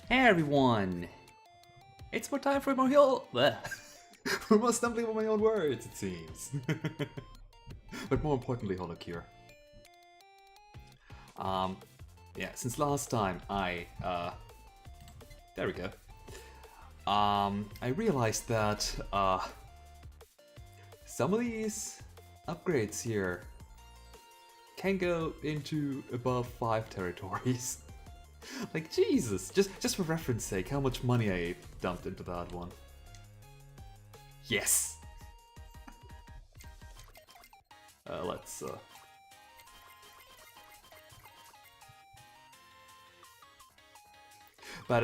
Hey everyone! It's more time for more for more stumbling over my own words, it seems. But more importantly, Holocure. Yeah, since last time there we go. I realized that, some of these upgrades here can go into above 5 territories. Like, Jesus! Just for reference sake, how much money I dumped into that one. Yes! Let's, But,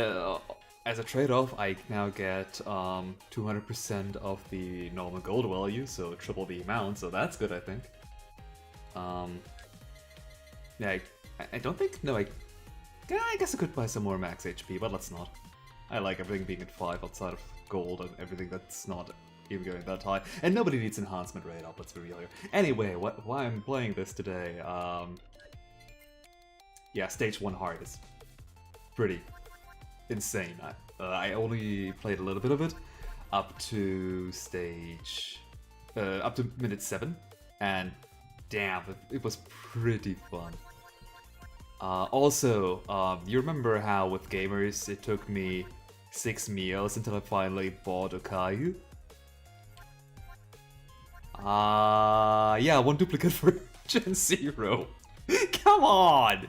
as a trade-off, I now get 200% of the normal gold value, so triple the amount, so that's good, I think. Yeah, I don't think... No, yeah, I guess I could buy some more max HP, but let's not. I like everything being at 5 outside of gold and everything that's not even going that high. And nobody needs enhancement rate up, let's be real here. Anyway, why I'm playing this today, yeah, stage 1 hard is pretty insane. I only played a little bit of it up to up to minute 7, and damn, it was pretty fun. Also, you remember how with gamers it took me 6 meals until I finally bought a Caillou? Yeah, 1 duplicate for Gen 0. Come on!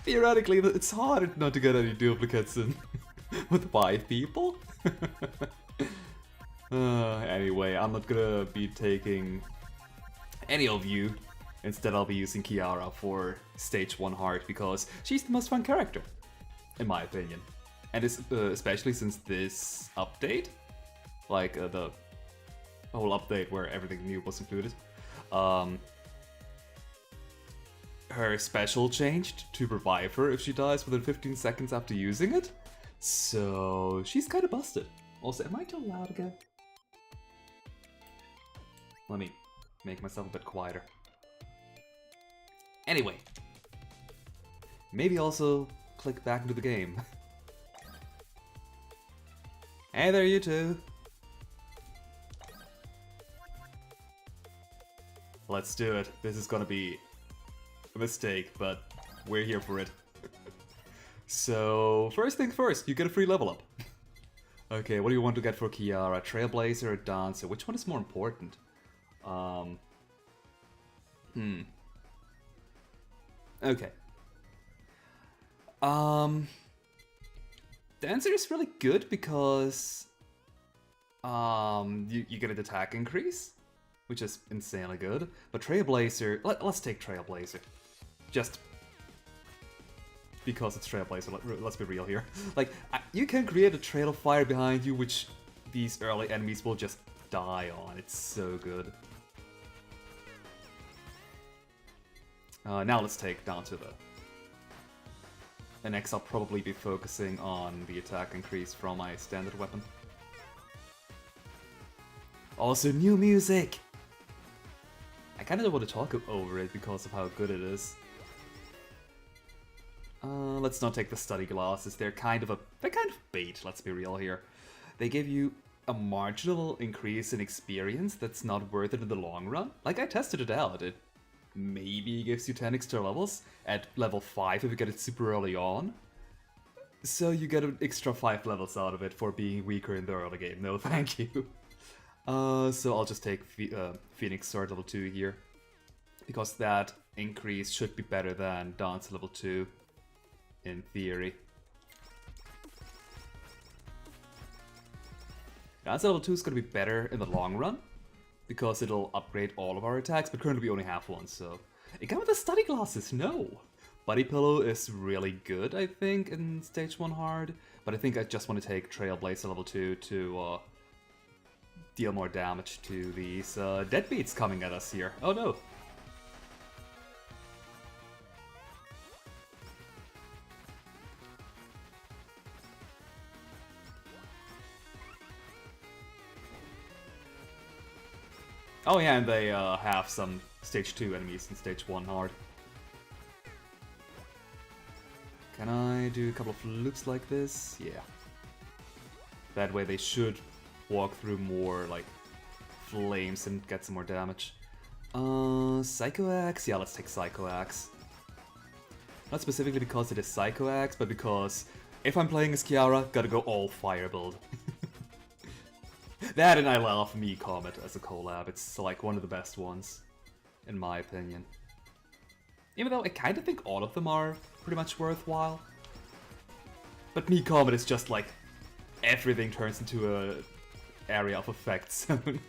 Theoretically, it's hard not to get any duplicates in with 5 people. Anyway, I'm not gonna be taking any of you. Instead, I'll be using Kiara for stage 1 hard because she's the most fun character, in my opinion. And especially since this update, like the whole update where everything new was included, her special changed to revive her if she dies within 15 seconds after using it. So she's kind of busted. Also, am I too loud again? Let me make myself a bit quieter. Anyway, maybe also click back into the game. Hey there, you two! Let's do it. This is gonna be a mistake, but we're here for it. So, first thing first, you get a free level up. Okay, what do you want to get for Kiara? Trailblazer or Dancer? Which one is more important? Okay. Dancer is really good because you get an attack increase, which is insanely good. But Trailblazer, let's take Trailblazer. Just because it's Trailblazer, let's be real here. Like, you can create a trail of fire behind you, which these early enemies will just die on. It's so good. Now let's take down to the... And next I'll probably be focusing on the attack increase from my standard weapon. Also, new music! I kinda don't want to talk over it because of how good it is. Let's not take the study glasses, they're kind of bait, let's be real here. They give you a marginal increase in experience that's not worth it in the long run. Like, I tested it out, it maybe gives you 10 extra levels at level 5 if you get it super early on. So you get an extra 5 levels out of it for being weaker in the early game. No, thank you. So I'll just take Phoenix Sword level 2 here. Because that increase should be better than Dance level 2, in theory. Dance level 2 is going to be better in the long run, because it'll upgrade all of our attacks, but currently we only have one, so... It came with the study glasses, no! Buddy Pillow is really good, I think, in stage 1 hard, but I think I just want to take Trailblazer level 2 to deal more damage to these deadbeats coming at us here. Oh no! Oh yeah, and they have some stage 2 enemies in stage 1 hard. Can I do a couple of loops like this? Yeah. That way they should walk through more, like, flames and get some more damage. Psycho Axe? Yeah, let's take Psycho Axe. Not specifically because it is Psycho Axe, but because if I'm playing as Kiara, gotta go all fire build. That and I love Me Comet as a collab. It's like one of the best ones, in my opinion. Even though I kind of think all of them are pretty much worthwhile. But Me Comet is just like everything turns into a area of effect zone.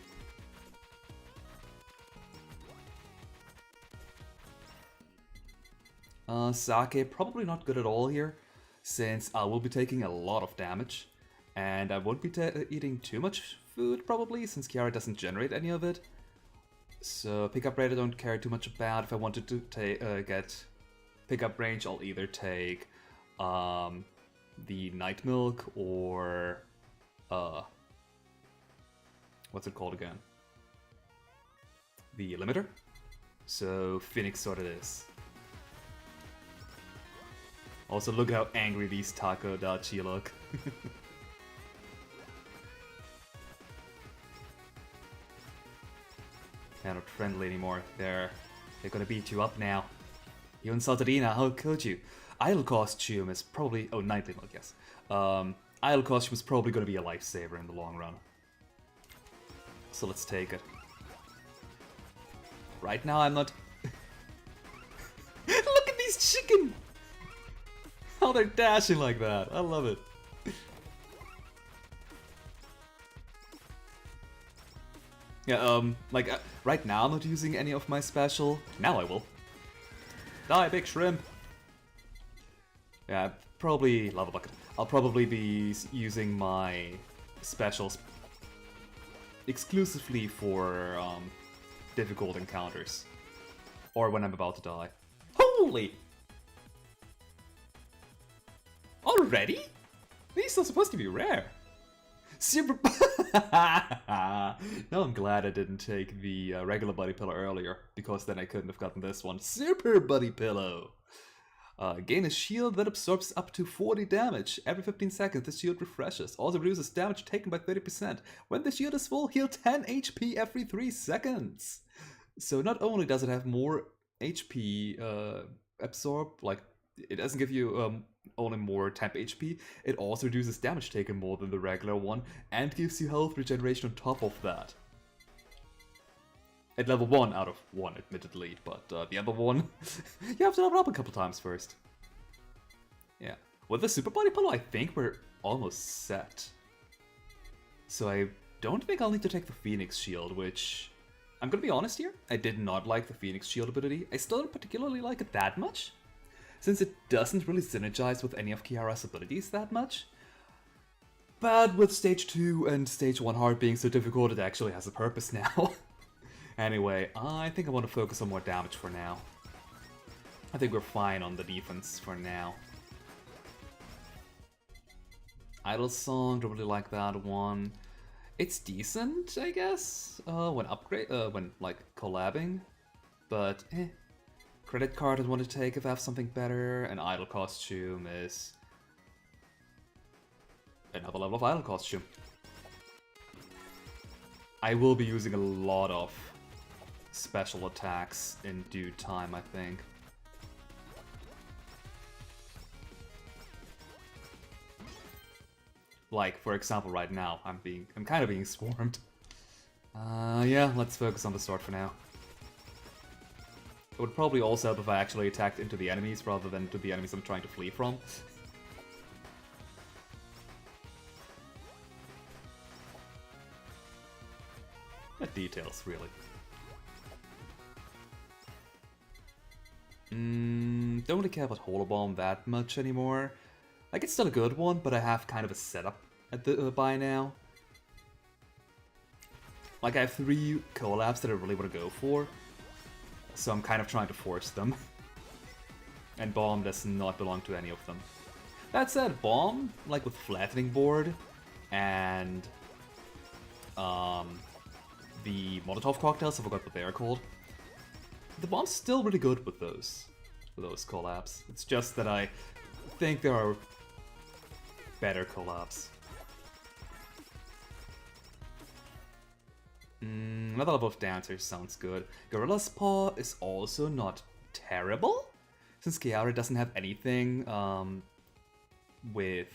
Sake, probably not good at all here, since I will be taking a lot of damage. And I won't be eating too much food, probably, since Kiara doesn't generate any of it. So pickup rate I don't care too much about. If I wanted to get pickup range, I'll either take the Night Milk or what's it called again? The Limiter. So Phoenix Sword it is. Also, look how angry these Takodachi look. They're not friendly anymore. They're gonna beat you up now. You insulted Ina, how could you? Idle Costume is probably... Oh, Nightly Milk, yes. Idle Costume is probably gonna be a lifesaver in the long run. So let's take it. Right now I'm not... Look at these chicken! How they're dashing like that. I love it. Yeah, right now I'm not using any of my special. Now I will. Die, big shrimp! Yeah, probably Lava Bucket. I'll probably be using my specials exclusively for difficult encounters. Or when I'm about to die. Holy! Already? These are supposed to be rare. Super... No, I'm glad I didn't take the regular Buddy Pillow earlier, because then I couldn't have gotten this one. Super Buddy Pillow! Gain a shield that absorbs up to 40 damage. Every 15 seconds, the shield refreshes. Also reduces damage taken by 30%. When the shield is full, heal 10 HP every 3 seconds. So not only does it have more HP absorb, like, it doesn't give you only more temp HP, it also reduces damage taken more than the regular one, and gives you health regeneration on top of that. At level 1 out of 1, admittedly, but the other one, you have to level up a couple times first. Yeah. With the Super Body Pillow, I think we're almost set. So I don't think I'll need to take the Phoenix Shield, which... I'm gonna be honest here, I did not like the Phoenix Shield ability. I still don't particularly like it that much, since it doesn't really synergize with any of Kiara's abilities that much. But with Stage 2 and Stage 1 Heart being so difficult, it actually has a purpose now. Anyway, I think I want to focus on more damage for now. I think we're fine on the defense for now. Idle Song, don't really like that one. It's decent, I guess, when like collabing, but Credit Card I'd want to take if I have something better, and Idle Costume is another level of Idle Costume. I will be using a lot of special attacks in due time, I think. Like, for example, right now, I'm kind of being swarmed. Yeah, let's focus on the sword for now. It would probably also help if I actually attacked into the enemies rather than to the enemies I'm trying to flee from. The details, really. Don't really care about Holobomb that much anymore. Like, it's still a good one, but I have kind of a setup at the by now. Like, I have 3 collabs that I really want to go for, so I'm kind of trying to force them. And Bomb does not belong to any of them. That said, Bomb, like with Flattening Board and the Molotov cocktails, I forgot what they are called. The Bomb's still really good with those collabs. It's just that I think there are better collabs. Another level of Dancer sounds good. Gorilla's Paw is also not terrible, since Kiara doesn't have anything with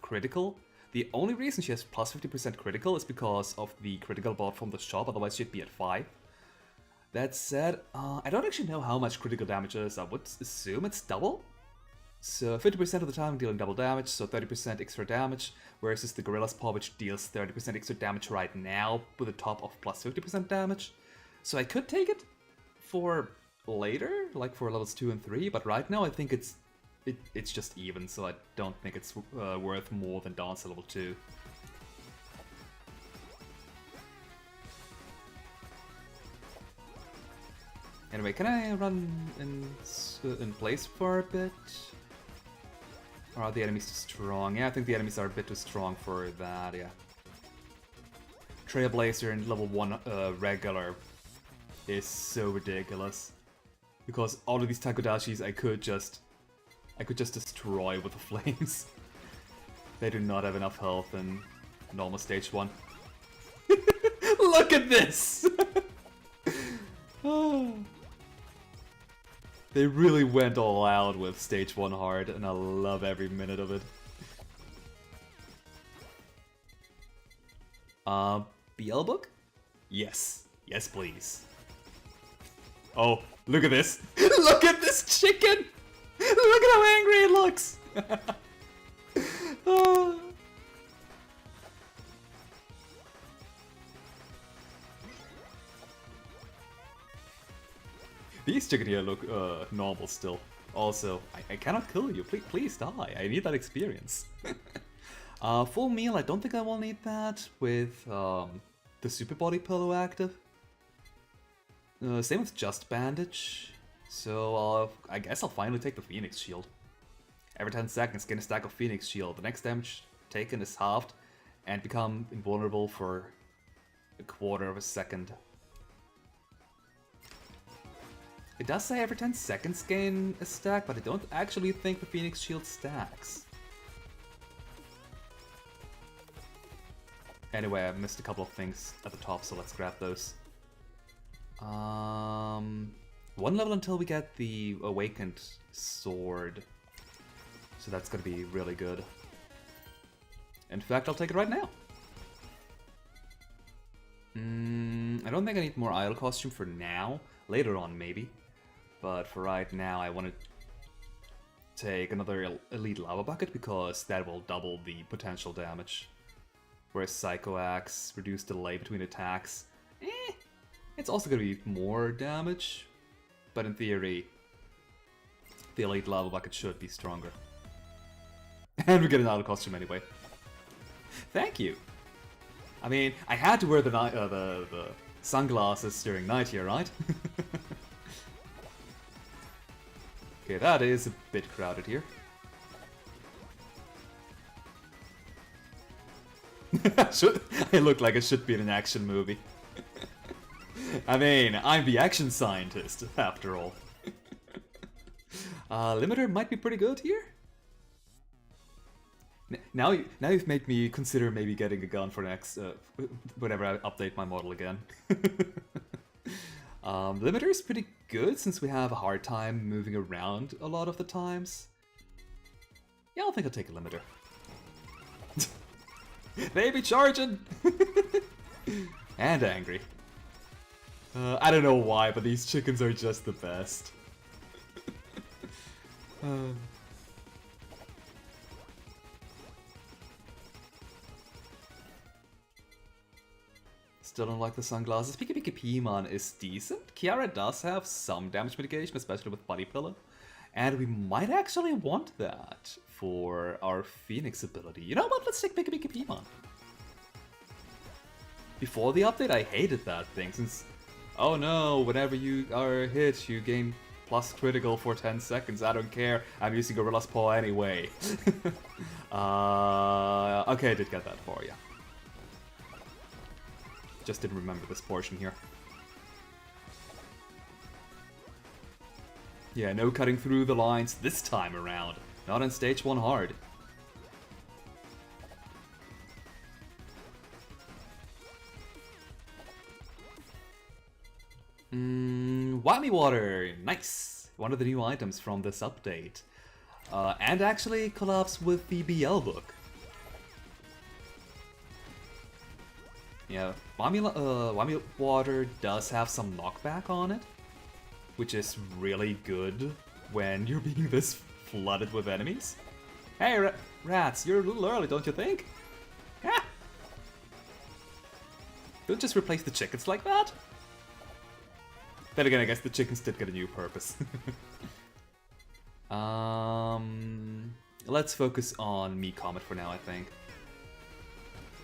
critical. The only reason she has plus 50% critical is because of the critical bot from the shop, otherwise she'd be at 5. That said, I don't actually know how much critical damage is. I would assume it's double. So 50% of the time dealing double damage, so 30% extra damage, whereas it's the Gorilla's Paw which deals 30% extra damage right now with a top of plus 50% damage. So I could take it for later, like for levels 2 and 3, but right now I think it's just even, so I don't think it's worth more than Dance level 2. Anyway, can I run in place for a bit? Or are the enemies too strong? Yeah, I think the enemies are a bit too strong for that, yeah. Trailblazer in level 1 regular is so ridiculous. Because all of these Takodashis I could just destroy with the flames. They do not have enough health in normal stage 1. Look at this! Oh. They really went all out with stage 1 hard, and I love every minute of it. BL book? Yes. Yes, please. Oh, look at this! Look at this chicken! Look at how angry it looks! Oh. These chicken here look normal still. Also, I cannot kill you. Please die. I need that experience. Full meal, I don't think I will need that with the super body pillow active. Same with just bandage. So I guess I'll finally take the Phoenix Shield. Every 10 seconds, gain a stack of Phoenix Shield. The next damage taken is halved and become invulnerable for a quarter of a second. It does say every 10 seconds gain a stack, but I don't actually think the Phoenix Shield stacks. Anyway, I missed a couple of things at the top, so let's grab those. 1 level until we get the Awakened Sword. So that's gonna be really good. In fact, I'll take it right now. I don't think I need more idol costume for now. Later on, maybe. But for right now, I want to take another Elite Lava Bucket because that will double the potential damage. Whereas Psycho Axe, reduce delay between attacks. It's also going to be more damage. But in theory, the Elite Lava Bucket should be stronger. And we get an idol costume anyway. Thank you! I mean, I had to wear the sunglasses during night here, right? Okay, that is a bit crowded here. I look like I should be in an action movie. I mean, I'm the action scientist, after all. Limiter might be pretty good here. Now you've made me consider maybe getting a gun for next, whenever I update my model again. Limiter is pretty good since we have a hard time moving around a lot of the times. Yeah, I think I'll take a limiter. They be charging! And angry. I don't know why, but these chickens are just the best. Still don't like the sunglasses. Pika Pika Piman is decent. Kiara does have some damage mitigation, especially with Body Pillow. And we might actually want that for our Phoenix ability. You know what? Let's take Pika Pika Piman. Before the update, I hated that thing since... Oh no, whenever you are hit, you gain plus critical for 10 seconds. I don't care. I'm using Gorilla's Paw anyway. Okay, I did get that for you. Just didn't remember this portion here. Yeah, no cutting through the lines this time around. Not on stage 1 hard. Whammy Water! Nice! One of the new items from this update. And actually collabs with the BL book. Yeah, Whammy Water does have some knockback on it, which is really good when you're being this flooded with enemies. Hey, rats, you're a little early, don't you think? Ah! Don't just replace the chickens like that. Then again, I guess the chickens did get a new purpose. Let's focus on Me Comet for now, I think.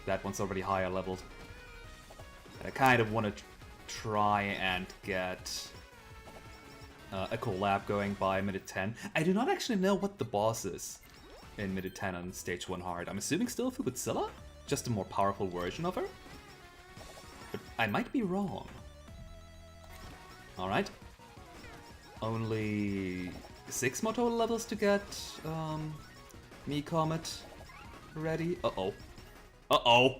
That one's already higher leveled. I kind of want to try and get a collab going by minute 10. I do not actually know what the boss is in minute 10 on stage 1 hard. I'm assuming still Fubutsilla? Just a more powerful version of her? But I might be wrong. Alright. Only 6 more total levels to get Me Comet ready. Uh-oh. Uh-oh!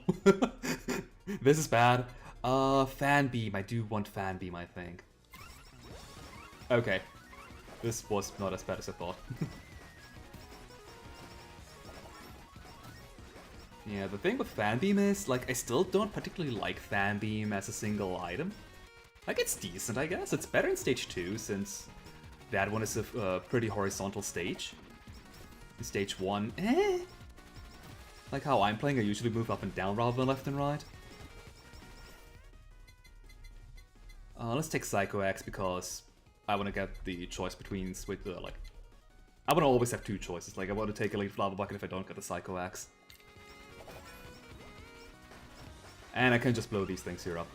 This is bad. Fan Beam. I do want Fan Beam, I think. Okay. This was not as bad as I thought. Yeah, the thing with Fan Beam is, like, I still don't particularly like Fan Beam as a single item. Like, it's decent, I guess. It's better in stage 2, since that one is a pretty horizontal stage. In stage 1, eh? Like how I'm playing, I usually move up and down rather than left and right. Let's take Psycho X because I want to get the choice between like, I want to always have 2 choices. Like, I want to take a Elite Lava Bucket if I don't get the Psycho Axe. And I can just blow these things here up.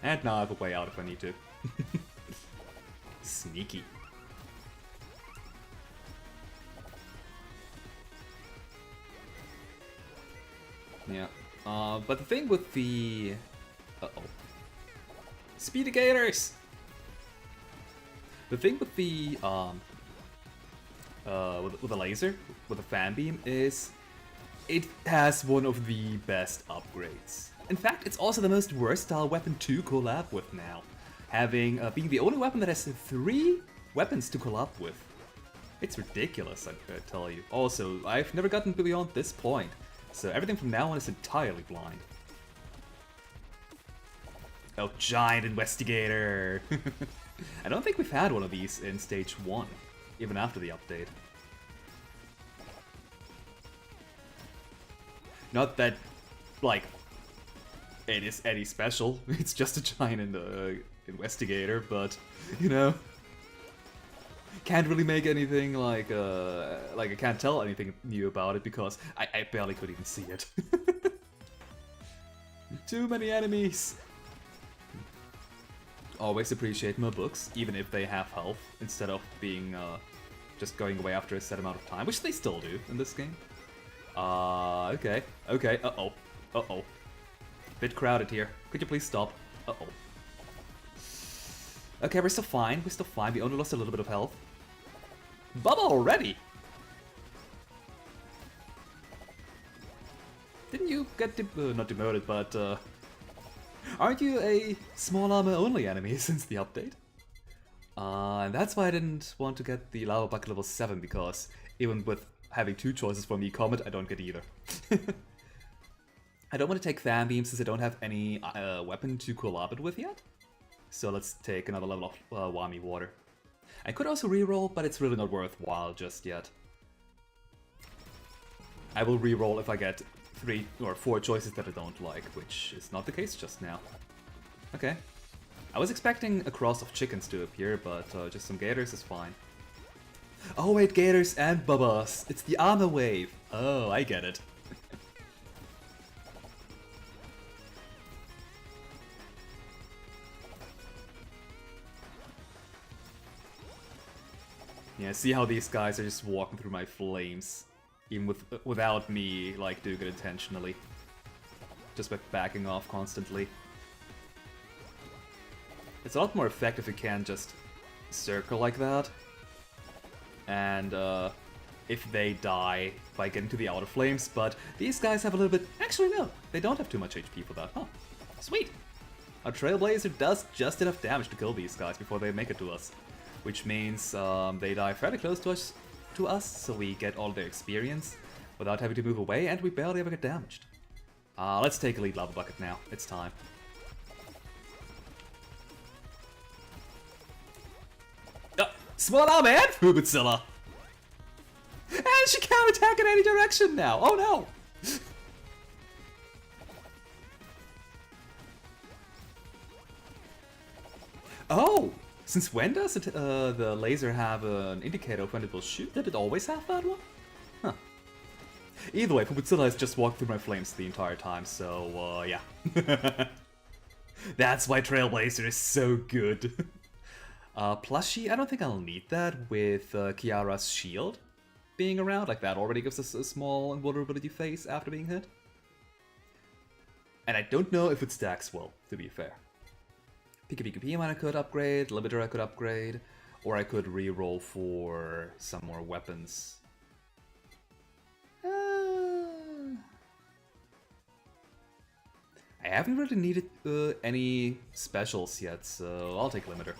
And now I have a way out if I need to. Sneaky. Yeah. But the thing with the... Uh-oh. Speedy Gators! The thing with the, with the laser, with the Fan Beam, is it has one of the best upgrades. In fact, it's also the most versatile weapon to collab with now, having being the only weapon that has 3 weapons to collab with. It's ridiculous, I tell you. Also, I've never gotten beyond this point, so everything from now on is entirely blind. Oh, Giant Investigator! I don't think we've had one of these in stage 1, even after the update. Not that, like, it is any special. It's just a Giant Investigator, but, you know, can't really make anything like I can't tell anything new about it because I barely could even see it. Too many enemies! Always appreciate my books, even if they have health, instead of being just going away after a set amount of time, which they still do in this game. Okay, uh-oh, uh-oh. Bit crowded here. Could you please stop? Uh-oh. Okay, we're still fine, we only lost a little bit of health. Bubba already! Didn't you get, not demoted, but, aren't you a small armor only enemy since the update? And that's why I didn't want to get the Lava Bucket level 7, because even with having 2 choices for Me Comet, I don't get either. I don't want to take Fan Beam since I don't have any weapon to collab it with yet. So let's take another level of Whammy Water. I could also reroll, but it's really not worthwhile just yet. I will reroll if I get 3 or 4 choices that I don't like, which is not the case just now. Okay. I was expecting a cross of chickens to appear, but just some gators is fine. Oh wait, gators and bubbas! It's the armor wave! Oh, I get it. Yeah, see how these guys are just walking through my flames, even without me like doing it intentionally, just by backing off constantly. It's a lot more effective if you can just circle like that. And if they die by getting to the outer flames, but these guys have a little bit... Actually, no, they don't have too much HP for that, huh? Sweet! Our Trailblazer does just enough damage to kill these guys before they make it to us. Which means they die fairly close to us, so we get all their experience without having to move away, and we barely ever get damaged. Let's take a lead Lava Bucket now. It's time. Small arm and Fubutsilla! And she can't attack in any direction now! Oh no! Oh! Since when does it, the laser have an indicator of when it will shoot? Did it always have that one? Huh. Either way, Fubutsilla has just walked through my flames the entire time, so, yeah. That's why Trailblazer is so good. Plushie, I don't think I'll need that with Kiara's shield being around. Like, that already gives us a small invulnerability phase after being hit. And I don't know if it stacks well, to be fair. Pika Pika Piman I could upgrade, Limiter I could upgrade, or I could reroll for some more weapons. I haven't really needed any specials yet, so I'll take Limiter.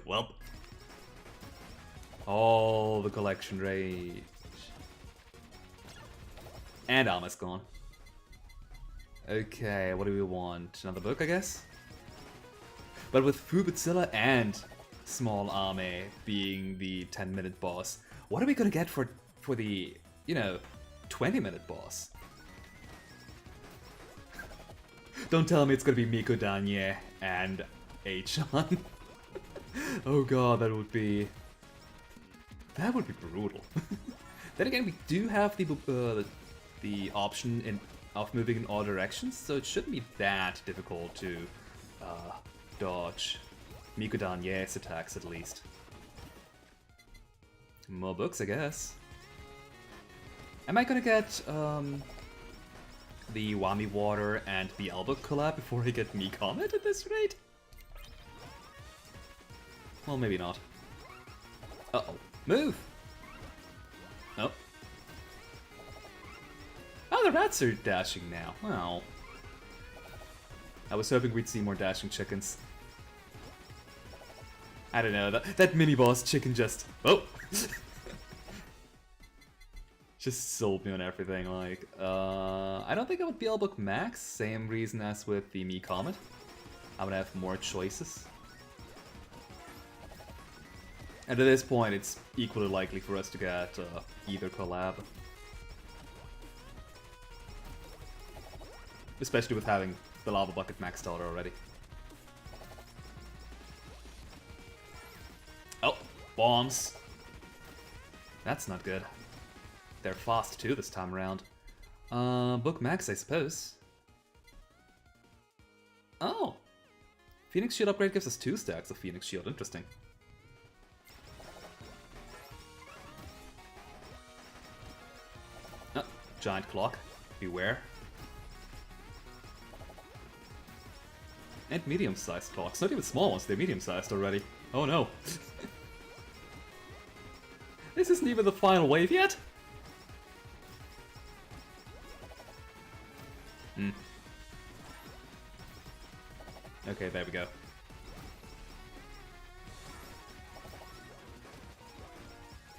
Well, all the collection rage. And Alma's gone. Okay, what do we want? Another book, I guess? But with Fubutsilla and Small Ame being the 10-minute boss, what are we gonna get for the, you know, 20-minute boss? Don't tell me it's gonna be Miko Danye and Achan. Oh god, that would be brutal. Then again, we do have the option of moving in all directions, so it shouldn't be that difficult to dodge Miko Danye's attacks at least. More books, I guess. Am I gonna get the Wami Water and the Albook collab before I get Me Comet at this rate? Well, maybe not. Uh-oh. Move! Oh. Oh, the rats are dashing now. Well. I was hoping we'd see more dashing chickens. I don't know, that mini-boss chicken just... Oh! Just sold me on everything, like... I don't think I would be Albook Max, same reason as with the Me Comet. I would have more choices. And at this point, it's equally likely for us to get either collab. Especially with having the Lava Bucket maxed out already. Oh, bombs. That's not good. They're fast too this time around. Book max, I suppose. Oh! Phoenix Shield upgrade gives us 2 stacks of Phoenix Shield, interesting. Oh, giant clock, beware. And medium-sized clocks, not even small ones, they're medium-sized already. Oh no. This isn't even the final wave yet? Hmm. Okay, there we go.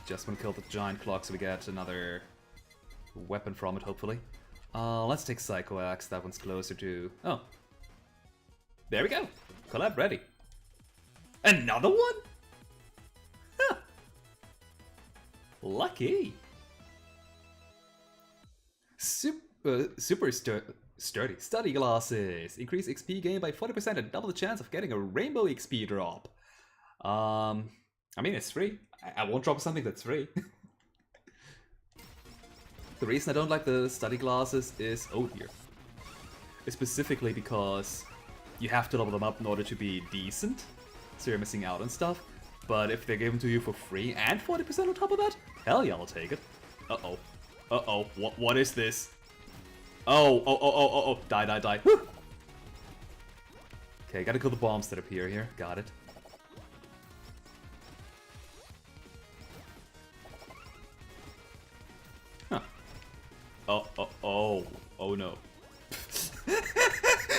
Just want to kill the giant clock so we get another weapon from it, hopefully. Let's take Psycho Axe, that one's closer to... Oh. There we go! Collab ready. Another one?! Huh. Lucky! Super sturdy. Study glasses! Increase XP gain by 40% and double the chance of getting a rainbow XP drop. I mean, it's free. I won't drop something that's free. The reason I don't like the study glasses is... Oh dear. It's specifically because you have to level them up in order to be decent, so you're missing out on stuff. But if they're given to you for free and 40% on top of that, hell yeah, I'll take it. Uh-oh. Uh-oh. What is this? Oh. Die. Whew. Okay, gotta kill the bombs that appear here. Got it. Huh. Oh no.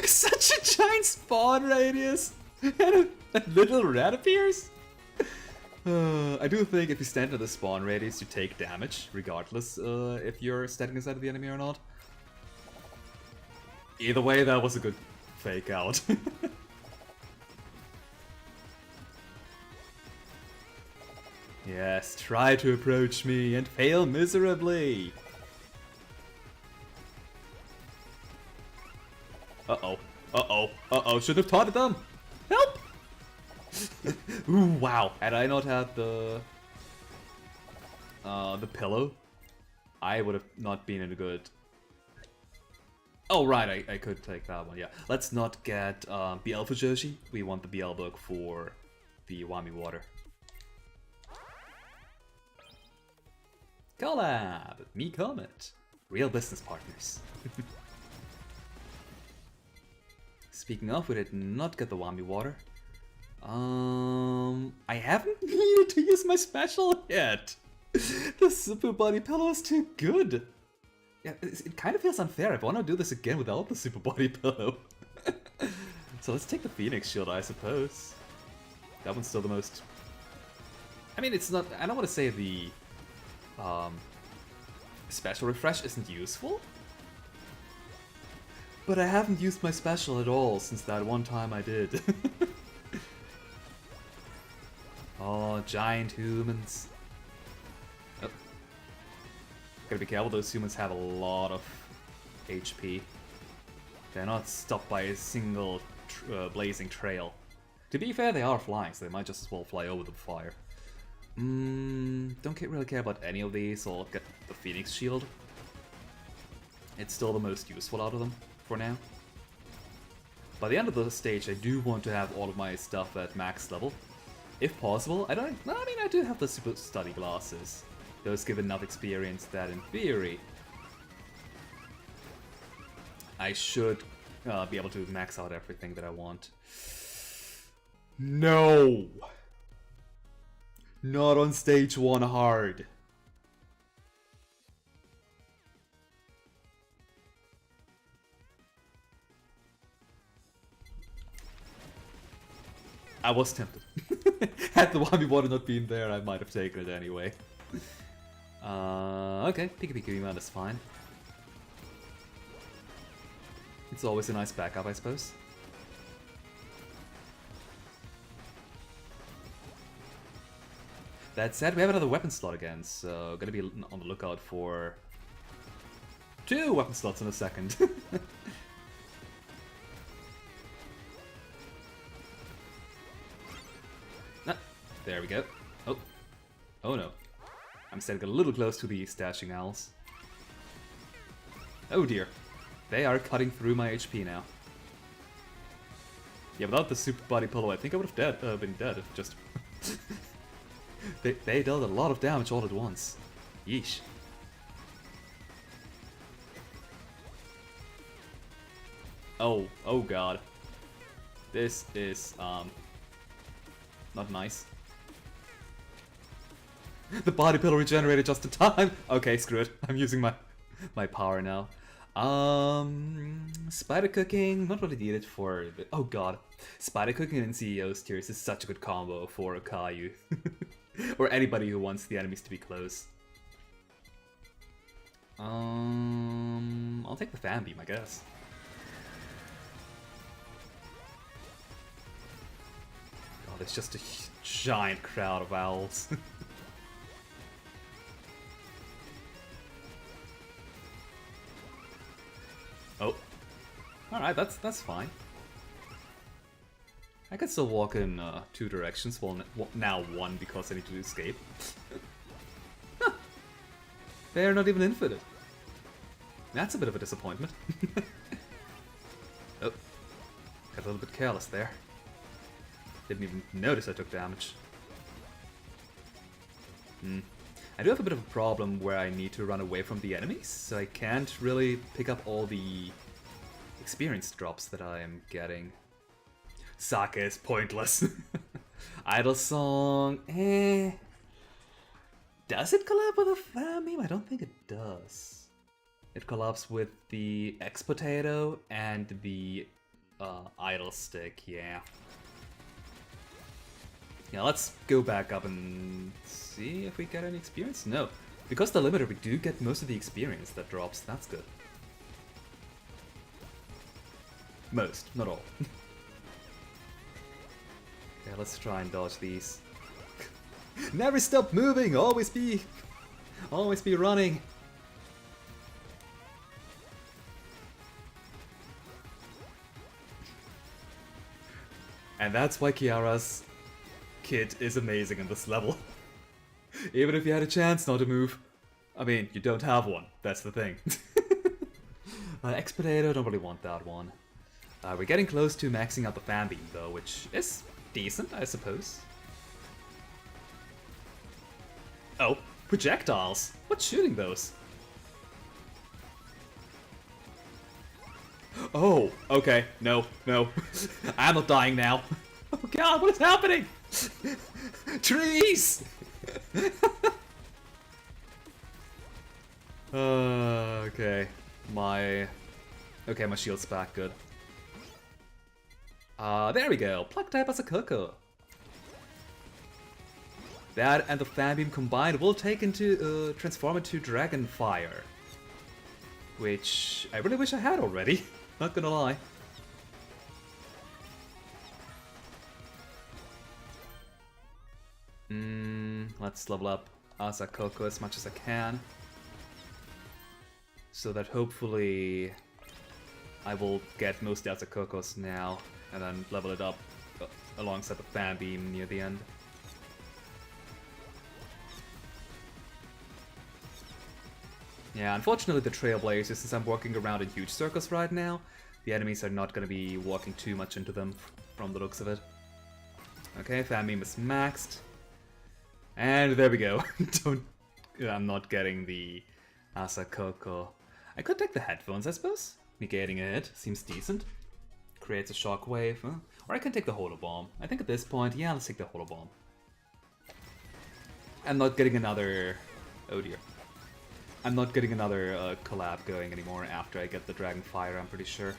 Such a giant spawn radius! And a little rat appears? I do think if you stand at the spawn radius, you take damage, regardless if you're standing inside of the enemy or not. Either way, that was a good fake out. Yes, try to approach me and fail miserably. Uh-oh. Uh-oh. Should have taunted them. Help! Ooh, wow. Had I not had the pillow, I would have not been in a good... Oh, right, I could take that one, yeah. Let's not get BL for Joshi. We want the BL book for the Wami Water. Collab! Me Comet. Real business partners. Speaking of, we did not get the Wami Water. I haven't needed to use my special yet. The Super Body Pillow is too good. Yeah, it kind of feels unfair. I want to do this again without the Super Body Pillow. So let's take the Phoenix Shield, I suppose. That one's still the most... I mean, it's not... I don't want to say the... special refresh isn't useful. But I haven't used my special at all since that one time I did. Oh, giant humans. Oh. Gotta be careful, those humans have a lot of HP. They're not stopped by a single blazing trail. To be fair, they are flying, so they might just as well fly over the fire. Don't really care about any of these, so I'll get the Phoenix Shield. It's still the most useful out of them, for now. By the end of the stage, I do want to have all of my stuff at max level. If possible, I do have the Super Study Glasses. Those give enough experience that, in theory, I should be able to max out everything that I want. No! Not on stage 1 hard. I was tempted. Had the Wami Water not been there, I might have taken it anyway. Okay, Pika Man is fine. It's always a nice backup, I suppose. That said, we have another weapon slot again, so gonna be on the lookout for 2 weapon slots in a second. Ah, there we go. Oh no. I'm standing a little close to the stashing owls. Oh dear. They are cutting through my HP now. Yeah, without the Super Body Pillow, I think I would have been dead. Just... They dealt a lot of damage all at once. Yeesh. Oh god. This is, not nice. The body pillow regenerated just in time! Okay, screw it. I'm using my power now. Spider cooking, not really needed for the... Oh god. Spider cooking and CEO's tears is such a good combo for a Caillou. Or anybody who wants the enemies to be close. I'll take the fan beam, I guess. God, it's just a giant crowd of owls. Oh. Alright, that's fine. I can still walk in 2 directions, well now 1 because I need to escape. Huh. They're not even infinite. That's a bit of a disappointment. Oh, got a little bit careless there. Didn't even notice I took damage. I do have a bit of a problem where I need to run away from the enemies, so I can't really pick up all the experience drops that I am getting. Sake is pointless. Idle Song, eh. Does it collab with a fan meme? I don't think it does. It collabs with the X Potato and the Idle Stick, yeah. Yeah, let's go back up and see if we get any experience. No, because the limiter we do get most of the experience that drops, that's good. Most, not all. Yeah, let's try and dodge these. Never stop moving, always be running. And that's why Kiara's kit is amazing in this level. Even if you had a chance not to move. I mean, you don't have one, that's the thing. X Potato, don't really want that one. We're getting close to maxing out the fan beam though, which is decent, I suppose. Oh, projectiles! What's shooting those? Oh, okay, no. I'm not dying now. Oh god, what is happening? Trees! Okay. My shield's back, good. There we go. Pluck type as a Coco. That and the fan beam combined will take into transform into Dragon Fire, which I really wish I had already. Not gonna lie. Let's level up Asakoko as much as I can, so that hopefully I will get most Asakokos now, and then level it up alongside the fan beam near the end. Yeah, unfortunately the Trailblazers, since I'm walking around in huge circles right now, the enemies are not going to be walking too much into them from the looks of it. Okay, fan beam is maxed. And there we go. I'm not getting the Asakoko. I could take the headphones, I suppose. Negating it seems decent. Creates a shockwave. Huh? Or I can take the Holobomb. I think at this point, yeah, let's take the Holobomb. I'm not getting another... Oh dear. I'm not getting another collab going anymore after I get the Dragon Fire, I'm pretty sure.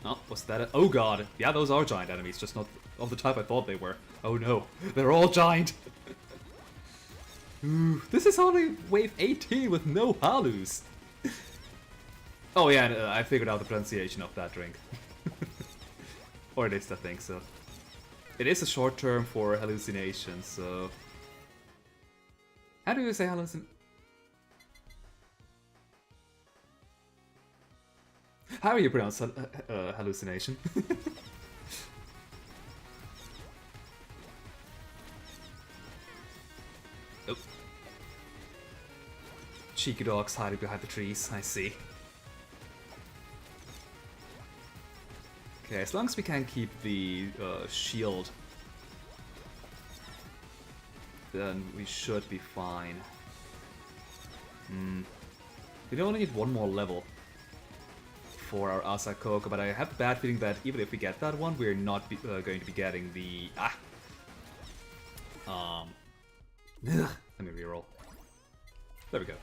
Oh, was that it? Oh god, yeah, those are giant enemies, just not of the type I thought they were. Oh no, they're all giant! Ooh, this is only wave 18 with no halus! Oh yeah, and, I figured out the pronunciation of that drink. Or at least I think so. It is a short term for hallucination, so... How do you say hallucin... How do you pronounce hallucination? Oh. Cheeky dogs hiding behind the trees, I see. Okay, as long as we can keep the shield, then we should be fine. We only need one more level for our Asakoko, but I have a bad feeling that even if we get that one, we're not going to be getting the... Let me reroll. There we go.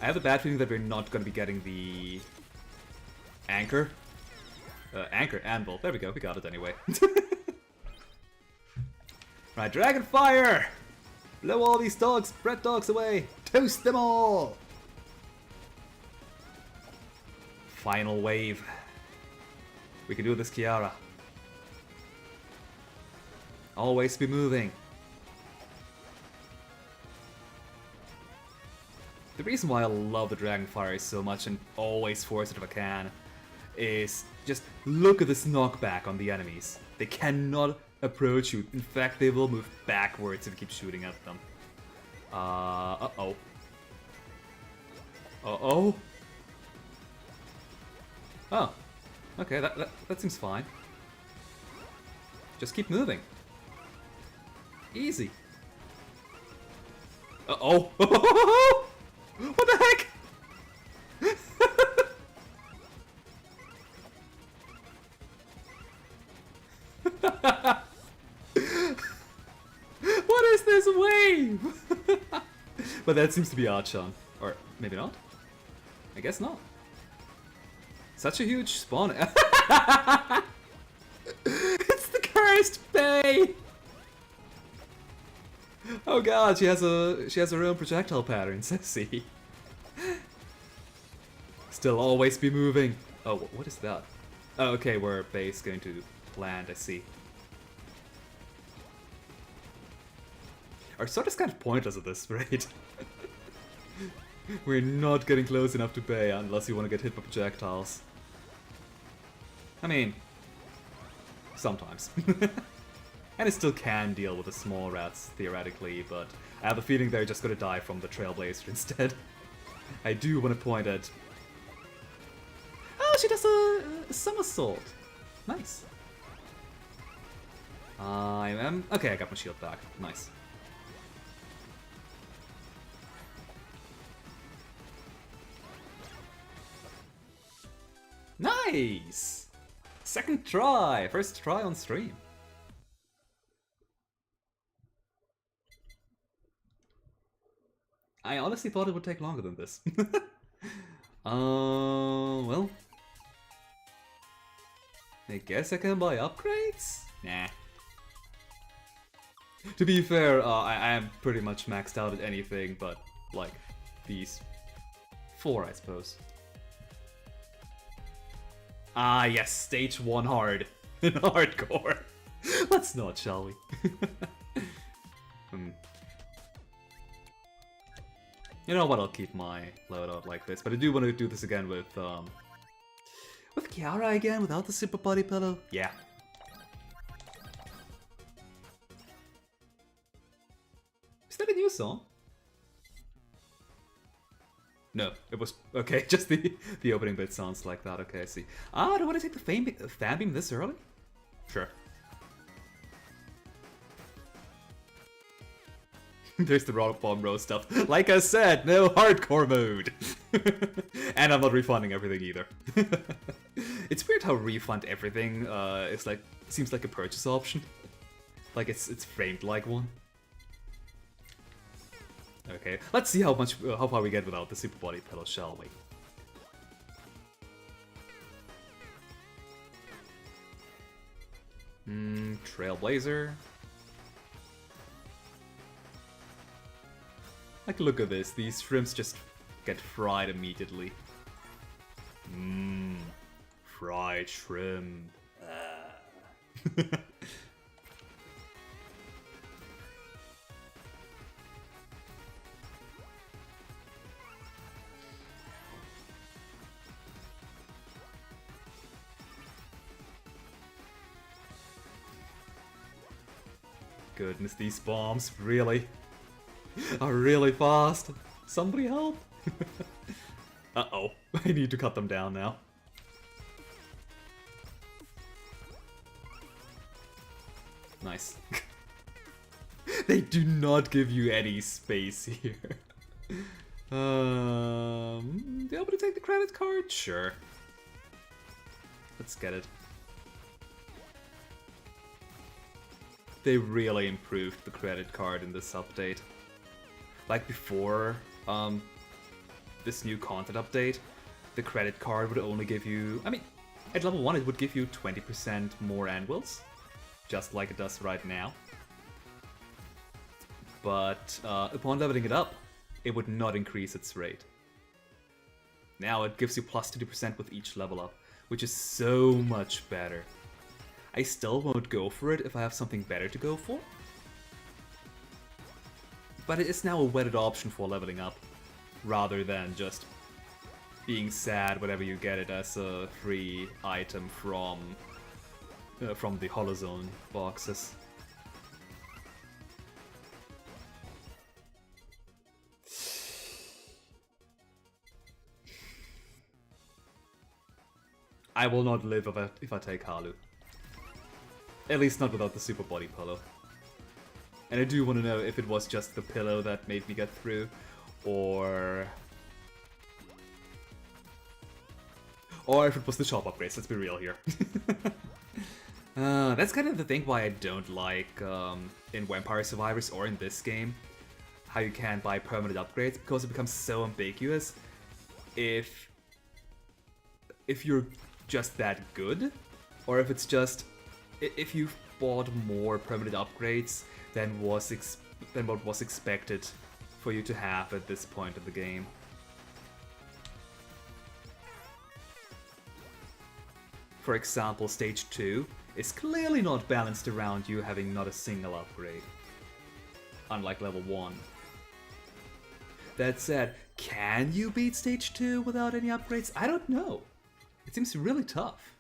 I have a bad feeling that we're not going to be getting the... Anchor? Anchor, Anvil. There we go, we got it anyway. Right, Dragon Fire! Blow all these dogs, bread dogs away! Toast them all! Final wave. We can do this, Kiara. Always be moving. The reason why I love the Dragon Fire so much and always force it if I can is just look at this knockback on the enemies. They cannot approach you. In fact, they will move backwards if you keep shooting at them. Uh-oh. Uh-oh. Oh. Okay, that seems fine. Just keep moving. Easy. Uh-oh. What the heck? there's a wave! But that seems to be Archon. Or maybe not? I guess not. Such a huge spawn. It's the cursed Bay! Oh god, she has her own projectile patterns, I see. Still always be moving. Oh, what is that? Oh, okay, where Bay's going to land, I see. Our sword is kind of pointless at this rate. We're not getting close enough to Bay unless you want to get hit by projectiles. I mean, sometimes. And it still can deal with the small rats, theoretically, but I have a feeling they're just gonna die from the Trailblazer instead. I do want to point at... Oh, she does a somersault. Nice. I am... Okay, I got my shield back. Nice. Nice! Second try! First try on stream. I honestly thought it would take longer than this. Well... I guess I can buy upgrades? Nah. To be fair, I am pretty much maxed out at anything but, like, these 4, I suppose. Ah, yes, stage 1 hard. In hardcore. Let's not, shall we? You know what, I'll keep my loadout like this, but I do want to do this again with Kiara again, without the super body pillow? Yeah. Is that a new song? No, it was... Okay, just the opening bit sounds like that, okay, I see. Ah, do I want to take the fan beam this early? Sure. There's the rock bomb row stuff. Like I said, no hardcore mode. And I'm not refunding everything either. It's weird how refund everything is like seems like a purchase option. Like it's framed like one. Okay, let's see how far we get without the super body pedal, shall we? Trailblazer. Like, look at this. These shrimps just get fried immediately. Fried shrimp. Goodness, these bombs really are really fast. Somebody help! Uh-oh, I need to cut them down now. Nice. They do not give you any space here. Be able to take the credit card? Sure. Let's get it. They really improved the credit card in this update. Like before, this new content update, the credit card would only give you... I mean, at level 1 it would give you 20% more anvils, just like it does right now. But upon leveling it up, it would not increase its rate. Now it gives you plus 20% with each level up, which is so much better. I still won't go for it if I have something better to go for. But it is now a wedded option for leveling up, rather than just being sad whenever you get it as a free item from the Holozone boxes. I will not live if I take Halu. At least not without the super body pillow. And I do want to know if it was just the pillow that made me get through, or if it was the shop upgrades, let's be real here. That's kind of the thing why I don't like in Vampire Survivors or in this game, how you can buy permanent upgrades, because it becomes so ambiguous if you're just that good, or if it's just if you've bought more permanent upgrades than what was expected for you to have at this point of the game. For example, Stage 2 is clearly not balanced around you having not a single upgrade, unlike level 1. That said, can you beat Stage 2 without any upgrades? I don't know. It seems really tough.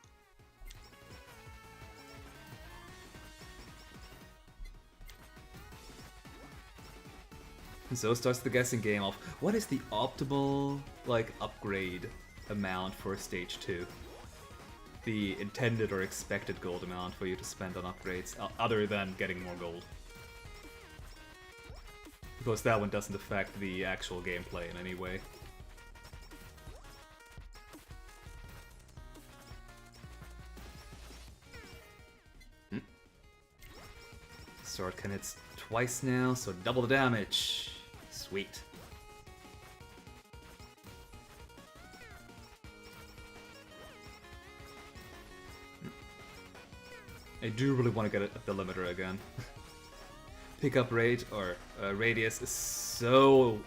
And so starts the guessing game of what is the optimal, like, upgrade amount for Stage 2. The intended or expected gold amount for you to spend on upgrades, other than getting more gold. Because that one doesn't affect the actual gameplay in any way. Sword can hit twice now, so double the damage. Sweet. I do really want to get a delimiter again. Pickup rate or radius is so...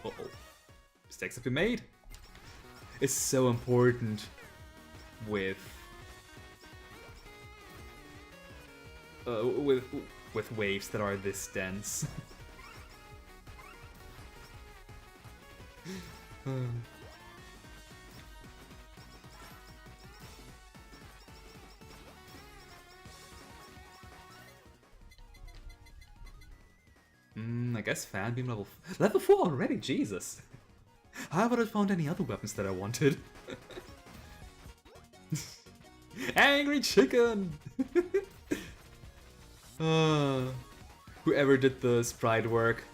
Mistakes have been made. It's so important with waves that are this dense. I guess fan beam level 4 already, Jesus. How haven't I found any other weapons that I wanted? Angry chicken! Whoever did the sprite work,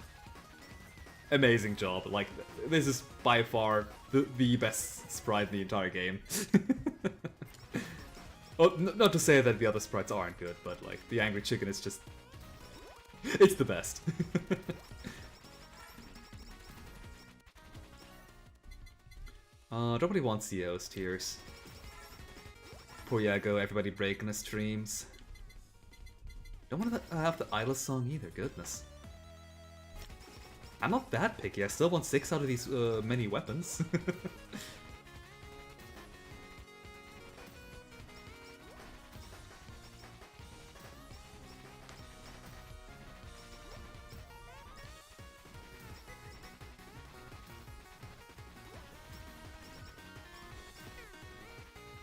amazing job. Like, this is by far the best sprite in the entire game. Well, not to say that the other sprites aren't good, but like, the angry chicken is just... It's the best. Nobody wants CO's tears. Poor Yago, everybody breaking his streams. Don't want to have the idle song either, goodness. I'm not that picky, I still want 6 out of these many weapons.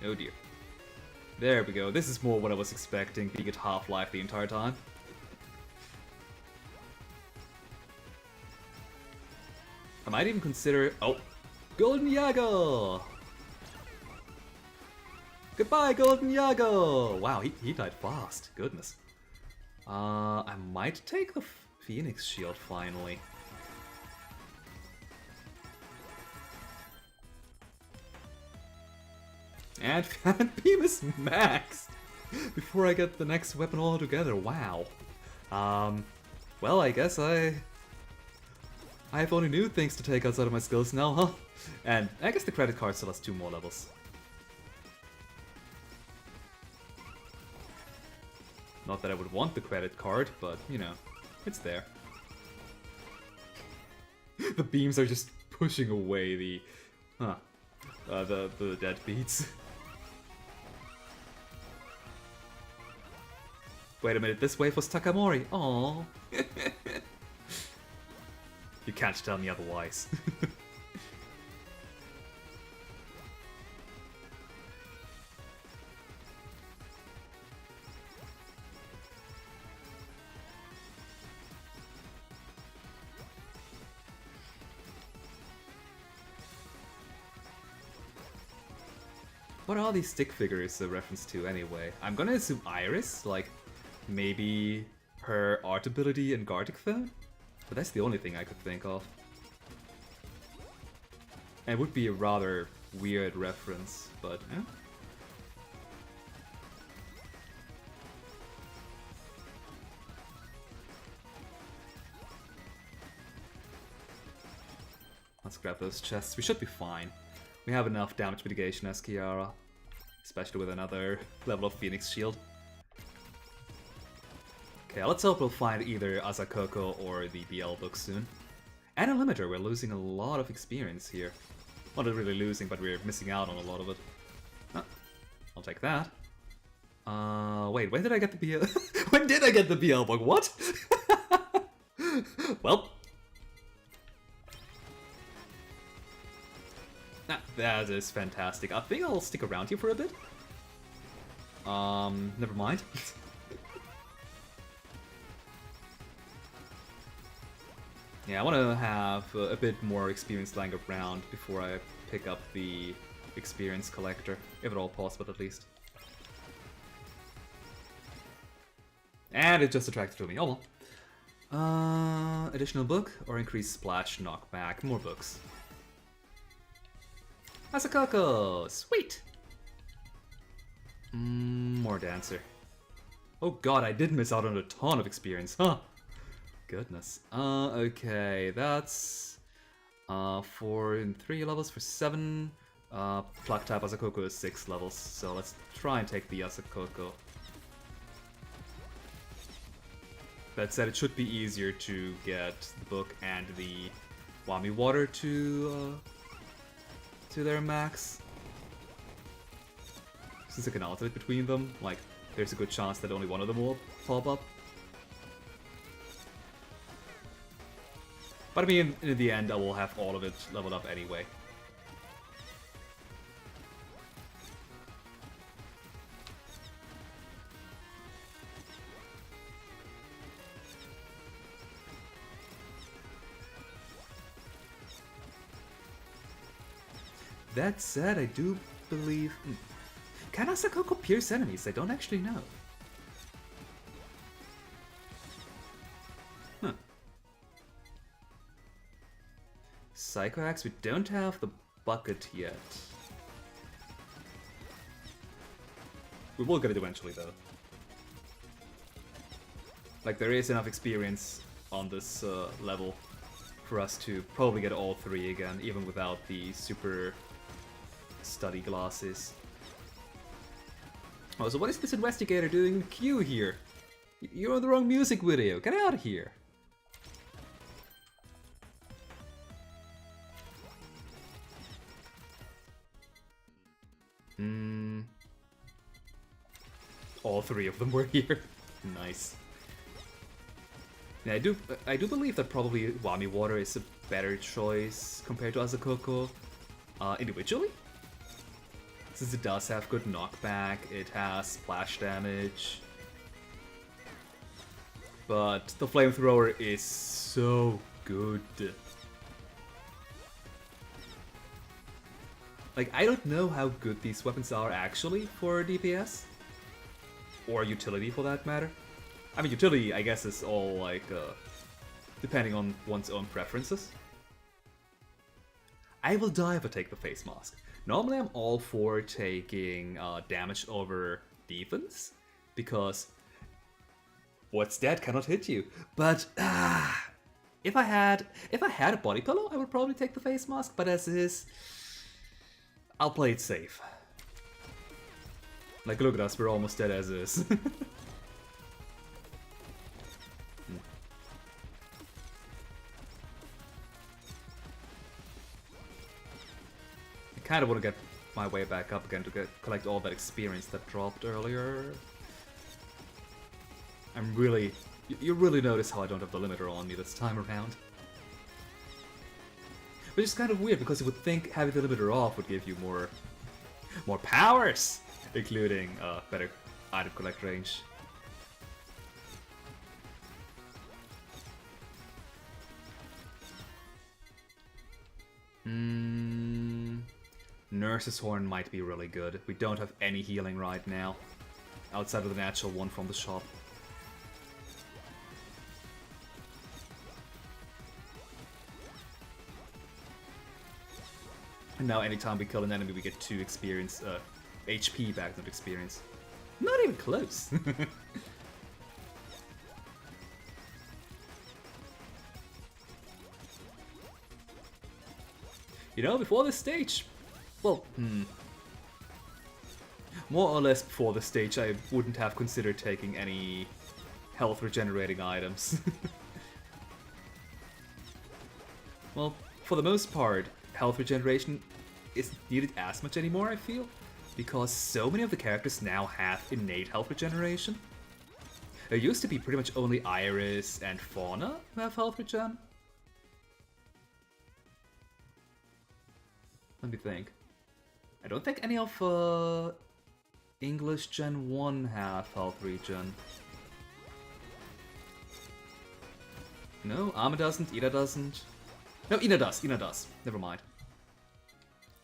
Oh dear. There we go, this is more what I was expecting, being at Half-Life the entire time. I might even consider... Oh! Golden Yago! Goodbye, Golden Yago! Wow, he died fast, goodness. I might take the Phoenix Shield finally. And Fan Beam is maxed! Before I get the next weapon altogether, wow. Well, I guess I have only new things to take outside of my skills now, huh? And I guess the credit card still has 2 more levels. Not that I would want the credit card, but, you know, it's there. The beams are just pushing away the dead beats. Wait a minute, this wave was Takamori. Aww. You can't tell me otherwise. What are these stick figures a reference to anyway? I'm gonna assume Iris, like maybe her art ability in Gartic Phone? But that's the only thing I could think of. And it would be a rather weird reference, but yeah. Let's grab those chests. We should be fine. We have enough damage mitigation as Kiara, especially with another level of Phoenix Shield. Okay, let's hope we'll find either Azakoko or the BL book soon. And a limiter, we're losing a lot of experience here. Well, not really losing, but we're missing out on a lot of it. Huh. I'll take that. Wait, when did I get the BL? When did I get the BL book? What? Well. That is fantastic. I think I'll stick around here for a bit. Never mind. Yeah, I want to have a bit more experience lying around before I pick up the experience collector, if at all possible at least. And it just attracted to me, oh well. Additional book or increased splash knockback, more books. Asakoko, sweet! More dancer. Oh god, I did miss out on a ton of experience, huh? Goodness. Okay, that's 4 and 3 levels for 7. Pluck type Asakoko is 6 levels, so let's try and take the Asakoko. That said, it should be easier to get the book and the Wami water to their max. Since I can alternate between them, like, there's a good chance that only one of them will pop up. But I mean, in the end, I will have all of it leveled up anyway. That said, I do believe... Can Asakoko pierce enemies? I don't actually know. Huh. Psycho Axe, we don't have the bucket yet. We will get it eventually, though. Like, there is enough experience on this level for us to probably get all 3 again, even without the super study glasses. Oh, so what is this investigator doing in the queue here? You're on the wrong music video, get out of here! All 3 of them were here. Nice. Yeah, I do believe that probably Wami Water is a better choice compared to Asakoko individually. Since it does have good knockback, it has splash damage. But the flamethrower is so good. Like, I don't know how good these weapons are actually for DPS. Or utility for that matter. I mean, utility, I guess, is all like, depending on one's own preferences. I will die if I take the face mask. Normally I'm all for taking damage over defense, because what's dead cannot hit you. But if I had a body pillow, I would probably take the face mask. But as is, I'll play it safe. Like, look at us, we're almost dead as is. I kind of want to get my way back up again to collect all that experience that dropped earlier. I'm really... You really notice how I don't have the limiter on me this time around. Which is kind of weird, because you would think having the limiter off would give you more powers! Including better item collect range. Nurse's Horn might be really good. We don't have any healing right now, outside of the natural one from the shop. And now anytime we kill an enemy we get 2 experience, HP back, not experience. Not even close! You know, before this stage, well, more or less before the stage, I wouldn't have considered taking any health regenerating items. Well, for the most part, health regeneration isn't needed as much anymore, I feel, because so many of the characters now have innate health regeneration. There used to be pretty much only Iris and Fauna who have health regen. Let me think. I don't think any of English Gen 1 have health regen. No, Ama doesn't, Ina doesn't. No, Ina does. Never mind.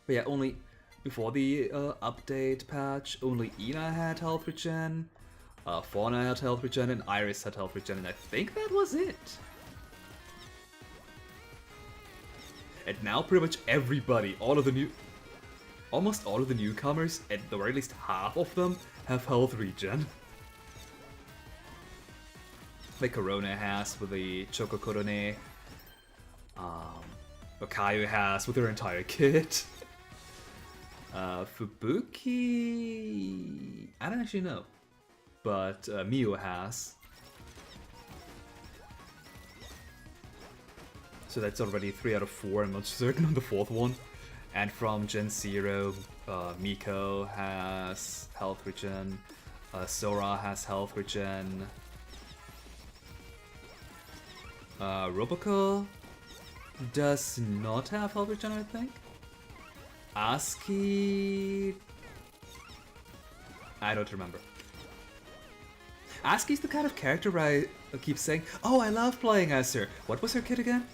But yeah, only before the update patch, only Ina had health regen, Fauna had health regen, and Iris had health regen, and I think that was it. And now pretty much everybody, almost all of the newcomers, at the very least half of them, have health regen. Like Corona has with the Choco Korone, Okayu has with her entire kit. Fubuki... I don't actually know. But Miu has. So that's already 3 out of 4, I'm not certain on the 4th one. And from Gen 0, Miko has health regen, Sora has health regen, Roboco does not have health regen, I think. Asuki... I don't remember. Asuki's the kind of character I keep saying, oh, I love playing as her. What was her kit again?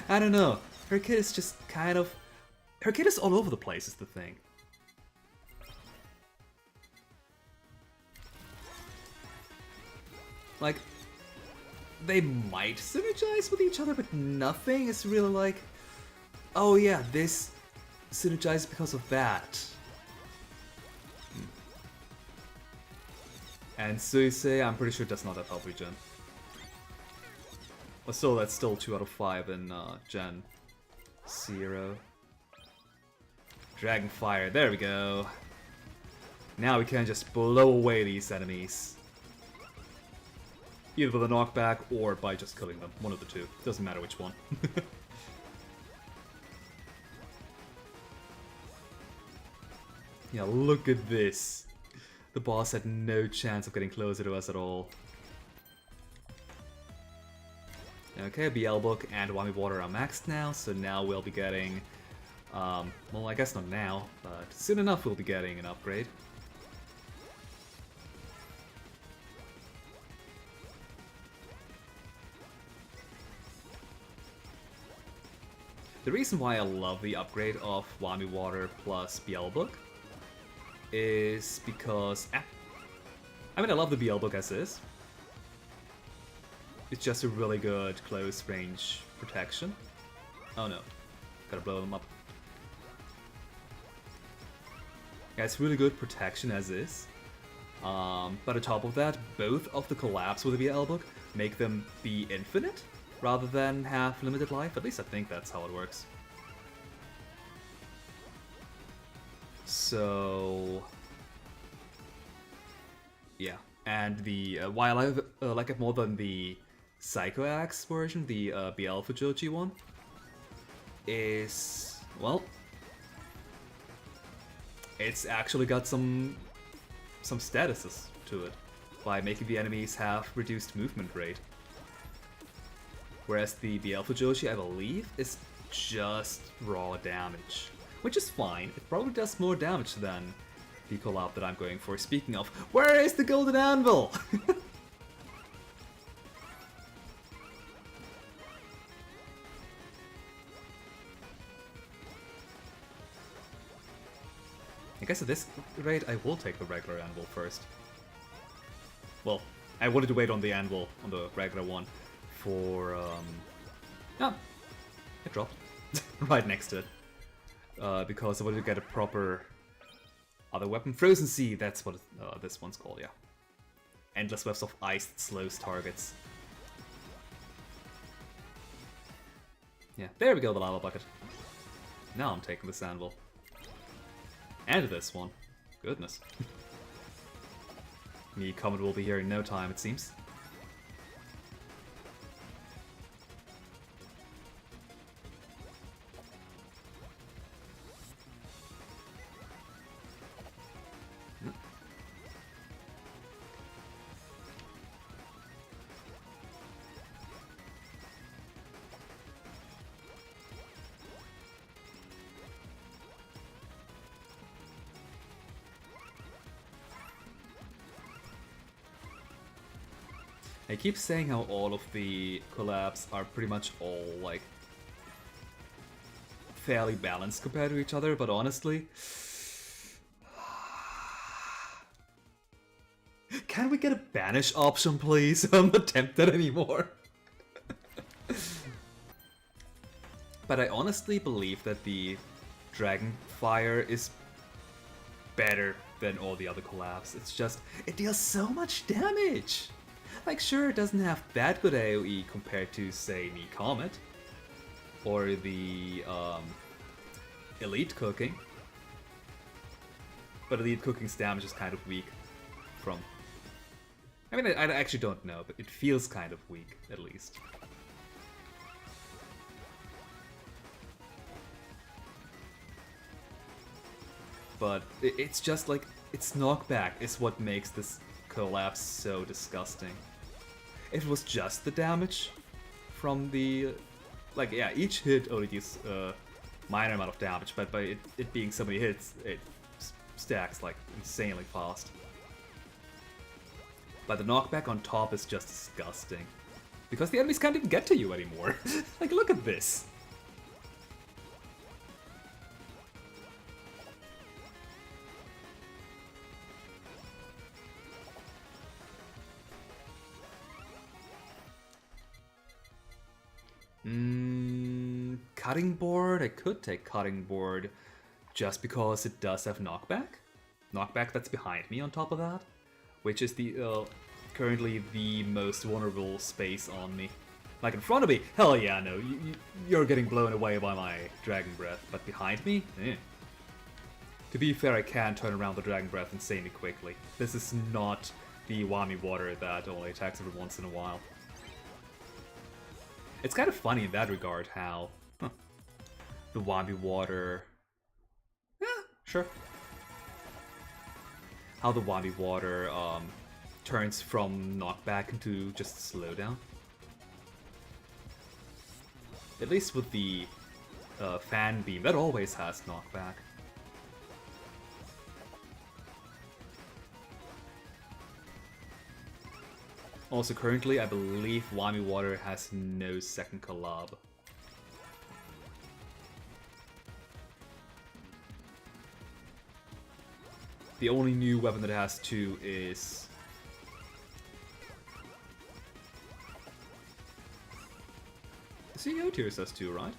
I don't know. Her kit is just kind of... Her kit is all over the place is the thing. Like, they might synergize with each other, but nothing is really like, oh yeah, this synergizes because of that. And Suisei, I'm pretty sure does not have health regen. But still, that's still 2 out of 5 in Gen 0. Dragon Fire, there we go. Now we can just blow away these enemies. Either with a knockback or by just killing them. One of the two. Doesn't matter which one. Yeah, look at this. The boss had no chance of getting closer to us at all. Okay, BL Book and Wami Water are maxed now, so now we'll be getting... well, I guess not now, but soon enough we'll be getting an upgrade. The reason why I love the upgrade of Wami Water plus BL Book is because... I mean, I love the BL Book as is. It's just a really good close range protection. Oh no, gotta blow them up. Yeah, it's really good protection as is. But on top of that, both of the collabs with the BL Book make them be infinite rather than have limited life. At least I think that's how it works. So yeah, and the while I like it more than the Psycho Axe version, the BL Fujoshi one, is, well, it's actually got some statuses to it by making the enemies have reduced movement rate. Whereas the BL Fujoshi, I believe, is just raw damage. Which is fine, it probably does more damage than the collab that I'm going for. Speaking of, where is the Golden Anvil? I guess at this rate, I will take the regular anvil first. Well, I wanted to wait on the anvil, on the regular one, for, yeah, it dropped. Right next to it. Because I wanted to get a proper other weapon. Frozen Sea, that's what this one's called, yeah. Endless webs of ice that slows targets. Yeah, there we go, the lava bucket. Now I'm taking this anvil. And this one. Goodness. Me Comet will be here in no time, it seems. I keep saying how all of the collabs are pretty much all, like, fairly balanced compared to each other, but honestly... Can we get a banish option, please? I'm not tempted anymore. But I honestly believe that the Dragonfire is better than all the other collabs. It's just, it deals so much damage! Like, sure, it doesn't have that good AoE compared to, say, Me Comet. Or the, Elite Cooking. But Elite Cooking's damage is kind of weak from... I mean, I actually don't know, but it feels kind of weak, at least. But it's just like, its knockback is what makes this collapse so disgusting. If it was just the damage from the... Like, yeah, each hit only deals a minor amount of damage, but by it being so many hits, it stacks, like, insanely fast. But the knockback on top is just disgusting. Because the enemies can't even get to you anymore. Like, look at this. Cutting board? I could take cutting board just because it does have knockback. Knockback that's behind me on top of that. Which is the currently the most vulnerable space on me. Like in front of me, hell yeah, no, you're getting blown away by my Dragon Breath. But behind me, eh. To be fair, I can turn around the Dragon Breath insanely quickly. This is not the Wami Water that only attacks every once in a while. It's kind of funny in that regard how the Wami Water... Yeah, sure. How the Wami Water turns from knockback into just slowdown. At least with the Fan Beam, that always has knockback. Also, currently, I believe Wami Water has no second collab. The only new weapon that has two is... The CEO tier says two, right?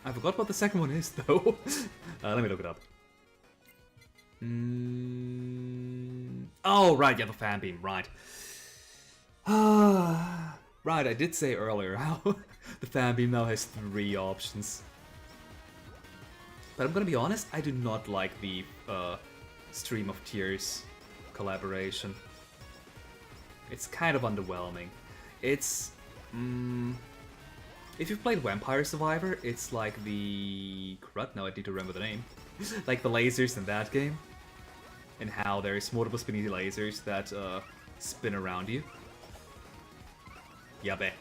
I forgot what the second one is, though. Let me look it up. Oh, right, yeah, the Fan Beam, right. Right, I did say earlier how the Fan Beam now has 3 options. But I'm gonna be honest, I do not like the Stream of Tears collaboration. It's kind of underwhelming. It's... if you've played Vampire Survivor, it's like the... Crud, now I need to remember the name. Like the lasers in that game. And how there's multiple spinny lasers that spin around you. Yabe.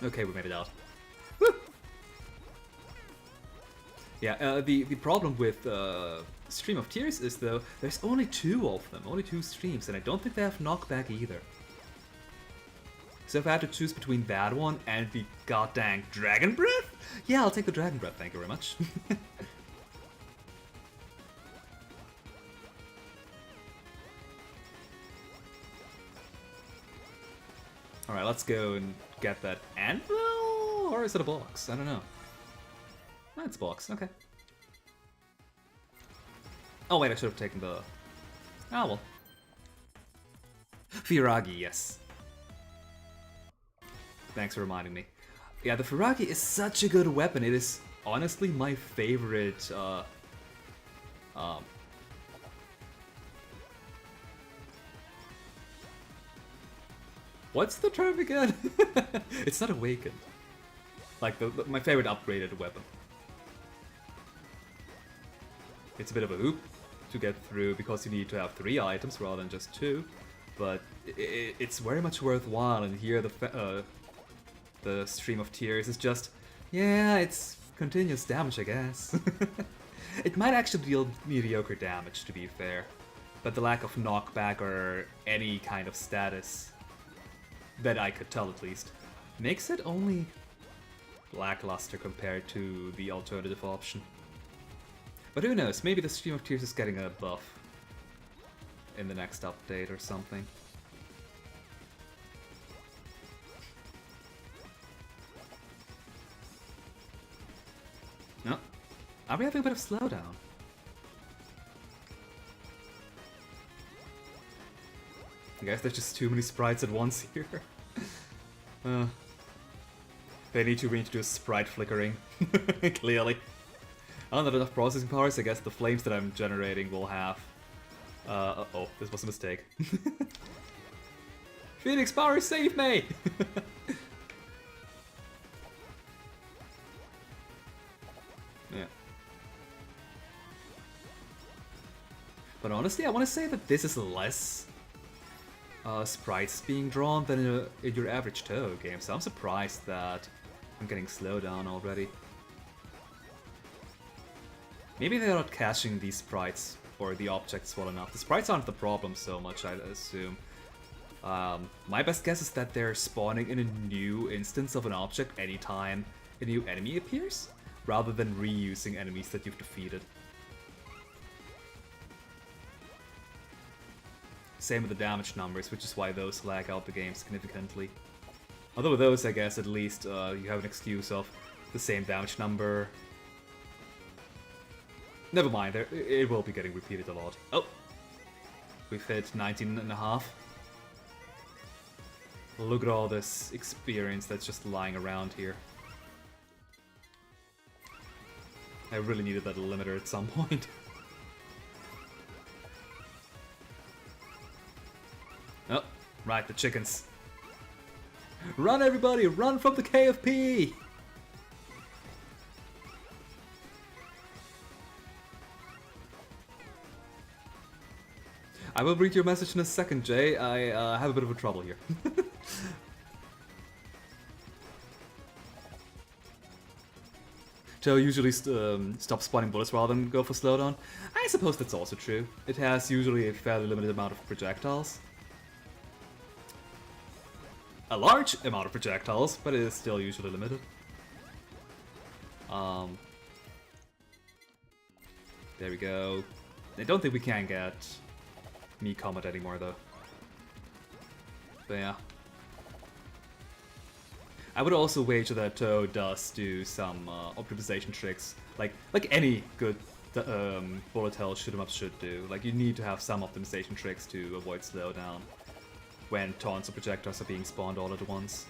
Okay, we made it out. Woo! Yeah, the problem with Stream of Tears is, though, there's only 2 of them, only 2 streams, and I don't think they have knockback either. So if I had to choose between that one and the goddamn Dragon Breath, yeah, I'll take the Dragon Breath, thank you very much. Alright, let's go and get that anvil? Or is it a box? I don't know. Oh, it's a box, okay. Oh wait, I should have taken the... Ah, well. Firagi, yes. Thanks for reminding me. Yeah, the Furaki is such a good weapon. It is honestly my favorite. Um, what's the term again? It's not awakened. Like my favorite upgraded weapon. It's a bit of a hoop to get through because you need to have 3 items rather than just 2, but it's very much worthwhile. And here the Stream of Tears is just, yeah, it's continuous damage, I guess. It might actually deal mediocre damage, to be fair, but the lack of knockback or any kind of status, that I could tell at least, makes it only lackluster compared to the alternative option. But who knows, maybe the Stream of Tears is getting a buff in the next update or something. No. Are we having a bit of slowdown? I guess there's just too many sprites at once here. They need to reintroduce sprite flickering, clearly. I don't have enough processing powers. I guess the flames that I'm generating will have... uh-oh, this was a mistake. Phoenix Power, save me! Yeah. But honestly, I want to say that this is less sprites being drawn than in your average Toho game, so I'm surprised that I'm getting slowed down already. Maybe they're not caching these sprites or the objects well enough. The sprites aren't the problem so much, I assume. My best guess is that they're spawning in a new instance of an object anytime a new enemy appears, rather than reusing enemies that you've defeated. Same with the damage numbers, which is why those lag out the game significantly. Although with those, I guess, at least you have an excuse of the same damage number. Never mind, it will be getting repeated a lot. Oh! We've hit 19.5. Look at all this experience that's just lying around here. I really needed that limiter at some point. Oh, right, the chickens. Run, everybody! Run from the KFP! I will read your message in a second, Jay. I have a bit of a trouble here. Joe usually stops spawning bullets rather than go for slowdown. I suppose that's also true. It has usually a fairly limited amount of projectiles. A large amount of projectiles, but it is still usually limited. There we go. I don't think we can get me Comet anymore though. But yeah. I would also wager that Toe does do some optimization tricks, like any good bullet hell shoot 'em up should do. Like you need to have some optimization tricks to avoid slowdown when taunts or projectiles are being spawned all at once.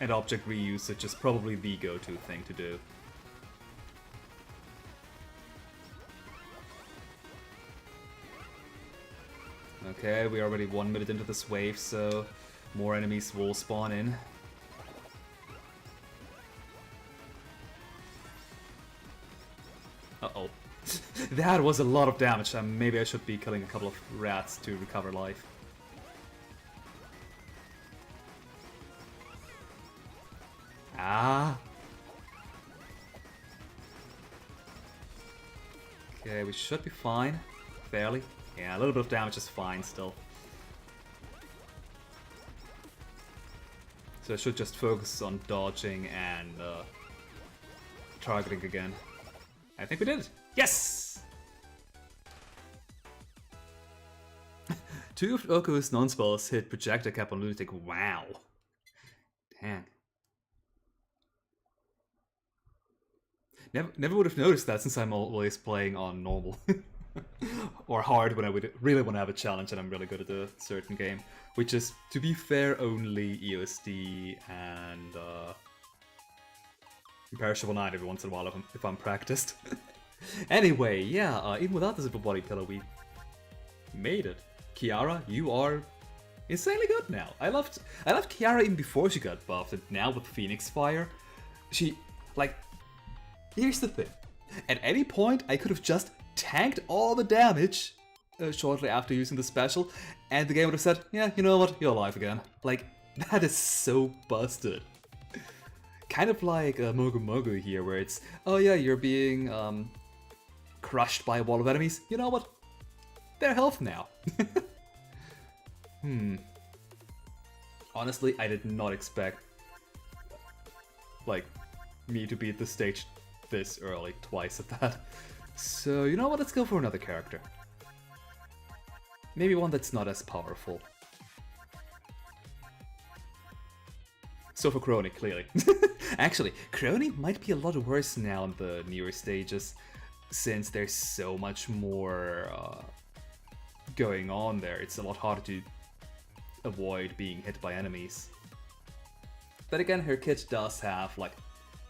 And object reusage is probably the go-to thing to do. Okay, we're already 1 minute into this wave, so more enemies will spawn in. Uh-oh. That was a lot of damage. Maybe I should be killing a couple of rats to recover life. Ah! Okay, we should be fine. Fairly. Yeah, a little bit of damage is fine still. So I should just focus on dodging and targeting again. I think we did it! Yes! 2 of Oku's non-spells hit projectile cap on Lunatic. Wow. Dang. Never would have noticed that since I'm always playing on normal. or hard when I would really want to have a challenge and I'm really good at a certain game, which is, to be fair, only EOSD and Imperishable Night every once in a while if I'm practiced. Anyway, yeah, even without the Super Body Pillow, we made it. Kiara, you are insanely good now. I loved Kiara even before she got buffed, and now with Phoenix Fire, she, like, here's the thing. At any point, I could have just tanked all the damage shortly after using the special, and the game would have said, yeah, you know what, you're alive again. Like, that is so busted. Kind of like Mogu Mogu here, where it's, oh yeah, you're being crushed by a wall of enemies. You know what? They're health now. Honestly, I did not expect, like, me to beat the stage this early, twice at that. So, you know what, let's go for another character. Maybe one that's not as powerful. So for Crony, clearly. Actually, Crony might be a lot worse now in the newer stages, since there's so much more going on there. It's a lot harder to avoid being hit by enemies. But again, her kit does have, like,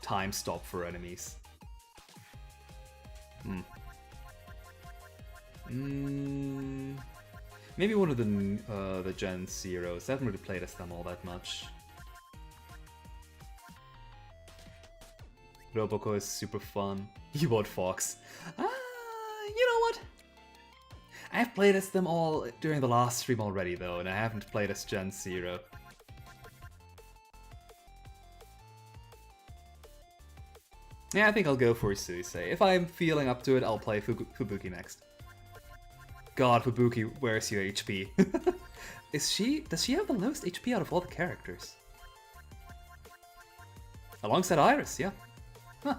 time stop for enemies. Maybe one of the Gen Zeros. I haven't really played as them all that much. Roboco is super fun. You want Fox? You know what? I've played as them all during the last stream already though, and I haven't played as Gen Zero. Yeah, I think I'll go for Suisei. If I'm feeling up to it, I'll play Fubuki next. God, Fubuki, where's your HP? Does she have the lowest HP out of all the characters? Alongside Iris, yeah. Huh.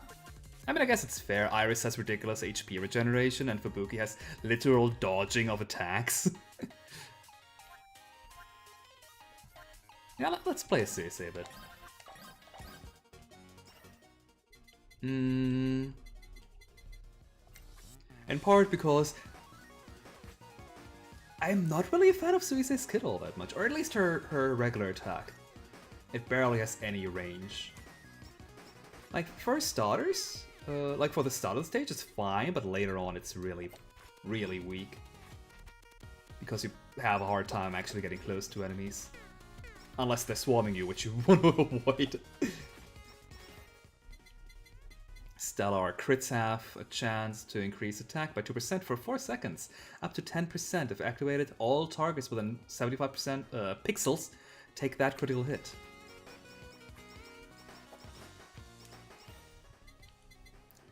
I mean, I guess it's fair. Iris has ridiculous HP regeneration, and Fubuki has literal dodging of attacks. Yeah, let's play a Suisei a bit. In part because I'm not really a fan of Suisei's kit all that much, or at least her regular attack. It barely has any range. Like, for starters, like for the start of the stage it's fine, but later on it's really, really weak. Because you have a hard time actually getting close to enemies. Unless they're swarming you, which you want to avoid. Stellar crits have a chance to increase attack by 2% for 4 seconds, up to 10% if activated. All targets within 75% pixels take that critical hit.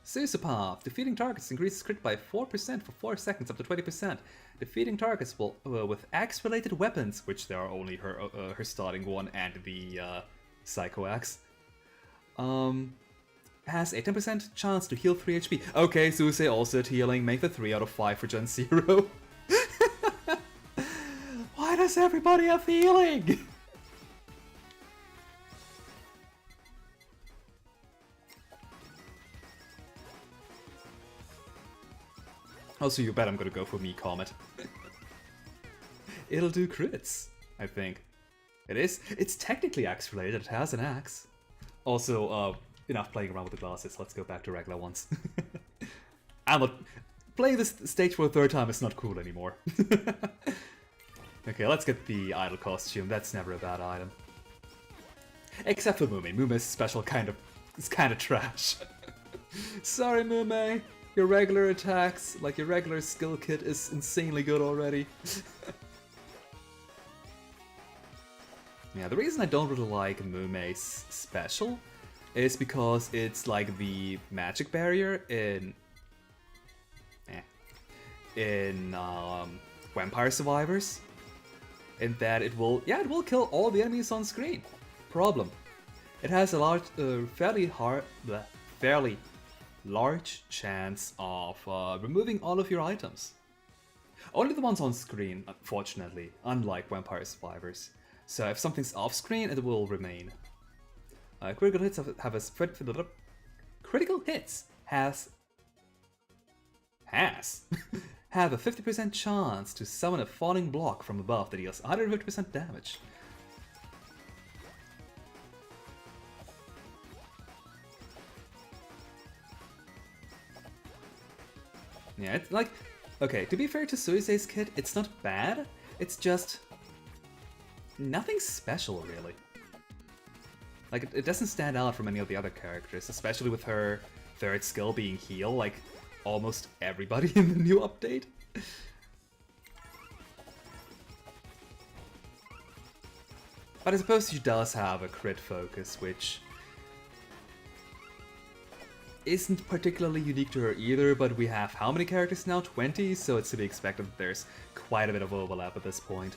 Suisapath. Defeating targets increases crit by 4% for 4 seconds, up to 20%. Defeating targets will, with axe-related weapons, which there are only her starting one and the Psycho Axe, has a 10% chance to heal 3 HP. Okay, Suisei also at healing. Make the 3 out of 5 for Gen Zero. Why does everybody have healing? Also, you bet I'm gonna go for me Comet. It'll do crits, I think. It is. It's technically axe related. It has an axe. Also, enough playing around with the glasses. Let's go back to regular ones. I'm not playing this stage for a third time. It's not cool anymore. Okay, let's get the idol costume. That's never a bad item. Except for Mume. Mume's special is kind of trash. Sorry, Mume. Your regular attacks, like your regular skill kit, is insanely good already. Yeah, the reason I don't really like Mume's special is because it's like the magic barrier in Vampire Survivors, in that it will kill all the enemies on screen. Problem: it has a fairly large chance of removing all of your items. Only the ones on screen, unfortunately, unlike Vampire Survivors. So if something's off screen, it will remain. Critical hits have a 50% chance to summon a falling block from above that deals 150% damage. Yeah, it's like... Okay, to be fair to Suisei's kit, it's not bad. It's just... nothing special, really. Like, it doesn't stand out from any of the other characters, especially with her third skill being heal, like almost everybody in the new update. But I suppose she does have a crit focus, which isn't particularly unique to her either, but we have how many characters now? 20, so it's to be expected that there's quite a bit of overlap at this point.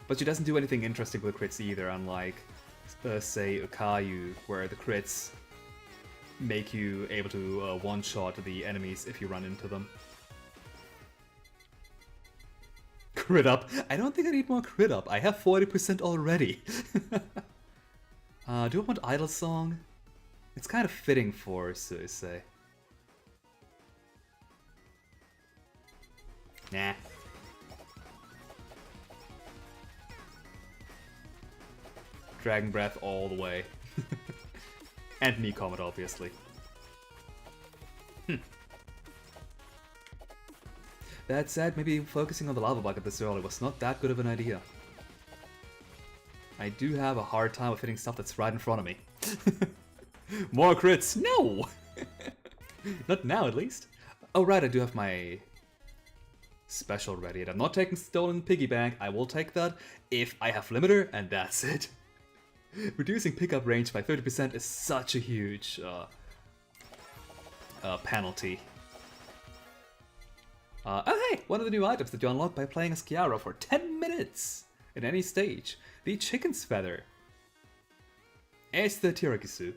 But she doesn't do anything interesting with crits either, unlike, say, Ukayu, where the crits make you able to one-shot the enemies if you run into them. Crit up. I don't think I need more crit up. I have 40% already. Do I want Idle Song? It's kind of fitting for Suisei. Nah. Dragon Breath all the way. And me Comet, obviously. That said, maybe focusing on the lava bucket this early was not that good of an idea. I do have a hard time with hitting stuff that's right in front of me. More crits! No! Not now, at least. Oh right, I do have my special ready. And I'm not taking Stolen Piggyback. I will take that if I have Limiter, and that's it. Reducing pickup range by 30% is such a huge penalty. Oh hey, one of the new items that you unlock by playing as Kiara for 10 minutes in any stage. The Chicken's Feather. It's the Tirakisu.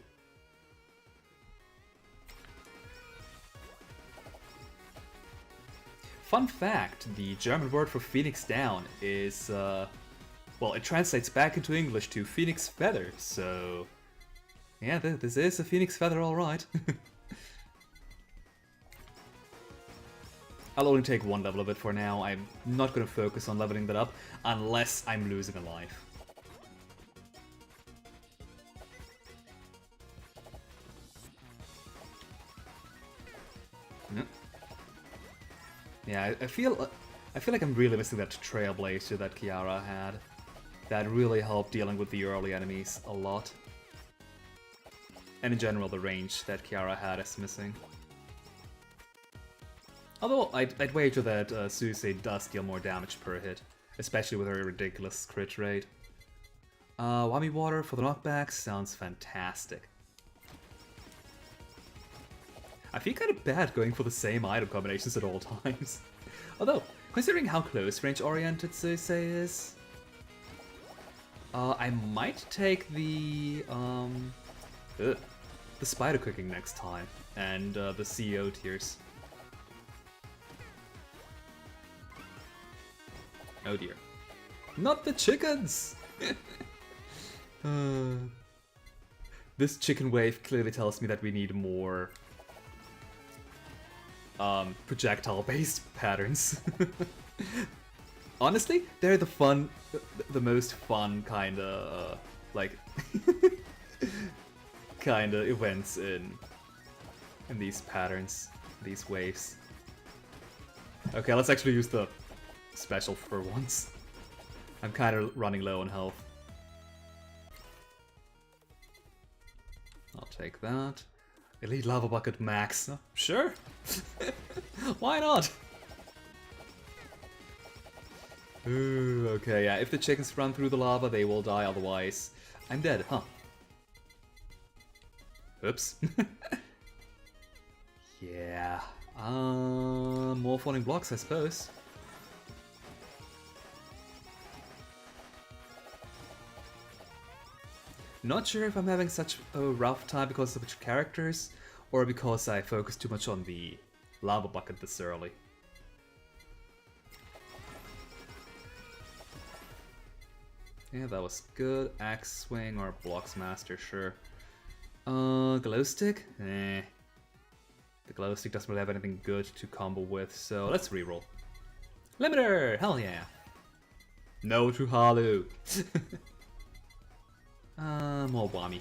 Fun fact, the German word for Phoenix Down is, well, it translates back into English to Phoenix Feather, so... yeah, this is a Phoenix Feather alright. I'll only take one level of it for now. I'm not going to focus on leveling that up unless I'm losing a life. Yeah, I feel like I'm really missing that Trailblazer that Kiara had. That really helped dealing with the early enemies a lot. And in general, the range that Kiara had is missing. Although, I'd wager that Suisei does deal more damage per hit, especially with her ridiculous crit rate. Whammy Water for the knockback sounds fantastic. I feel kind of bad going for the same item combinations at all times. Although, considering how close range oriented Suisei is, I might take the spider cooking next time, and the CEO tiers. Oh dear. Not the chickens! This chicken wave clearly tells me that we need more projectile-based patterns. Honestly, they're the most fun kinda, like, kinda events in these patterns, these waves. Okay, let's actually use the special for once. I'm kinda running low on health. I'll take that. Elite Lava Bucket Max. Sure. Why not? Ooh, okay, yeah, if the chickens run through the lava, they will die, otherwise I'm dead, huh? Oops. Yeah. More falling blocks, I suppose. Not sure if I'm having such a rough time because of which characters, or because I focused too much on the lava bucket this early. Yeah, that was good. Axe swing or blocks master, sure. Glow stick? Eh. The glow stick doesn't really have anything good to combo with, so let's reroll. Limiter! Hell yeah! No to Halu! More Wami.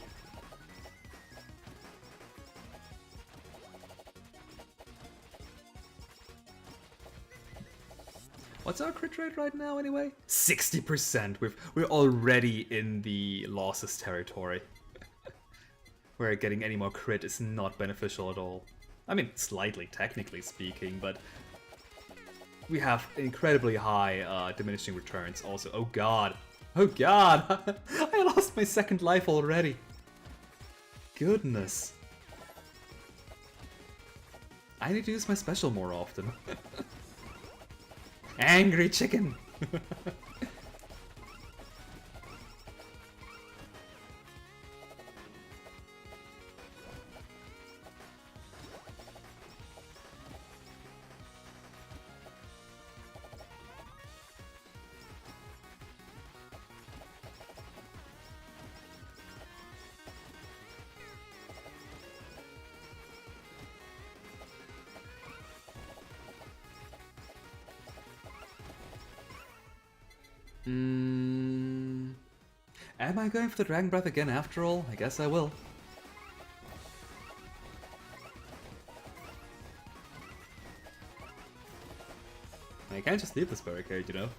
What's our crit rate right now anyway? 60%! We're already in the losses territory. Where getting any more crit is not beneficial at all. I mean, slightly, technically speaking, but we have incredibly high diminishing returns also. Oh god! Oh god! I lost my second life already! Goodness. I need to use my special more often. Angry chicken! Am I going for the Dragon Breath again after all? I guess I will. I can't just leave this barricade, you know?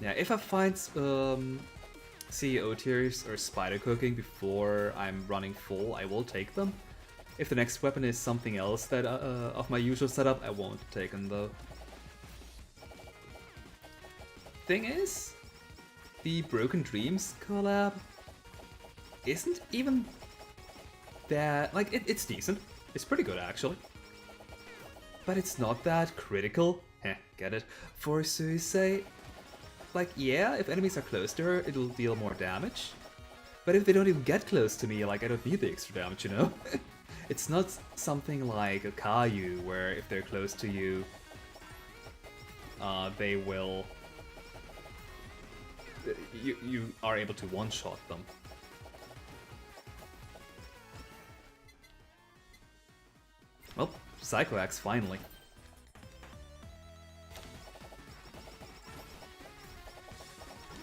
Yeah, if I find CEO tiers or spider cooking before I'm running full, I will take them. If the next weapon is something else that of my usual setup, I won't take them though. Thing is, the Broken Dreams collab isn't even that... like, it's decent. It's pretty good, actually. But it's not that critical. Heh, get it? For Suisei, like, yeah, if enemies are close to her, it'll deal more damage. But if they don't even get close to me, like, I don't need the extra damage, you know? It's not something like a Caillou, where if they're close to you, they will... You are able to one-shot them. Well, Psycho Axe finally.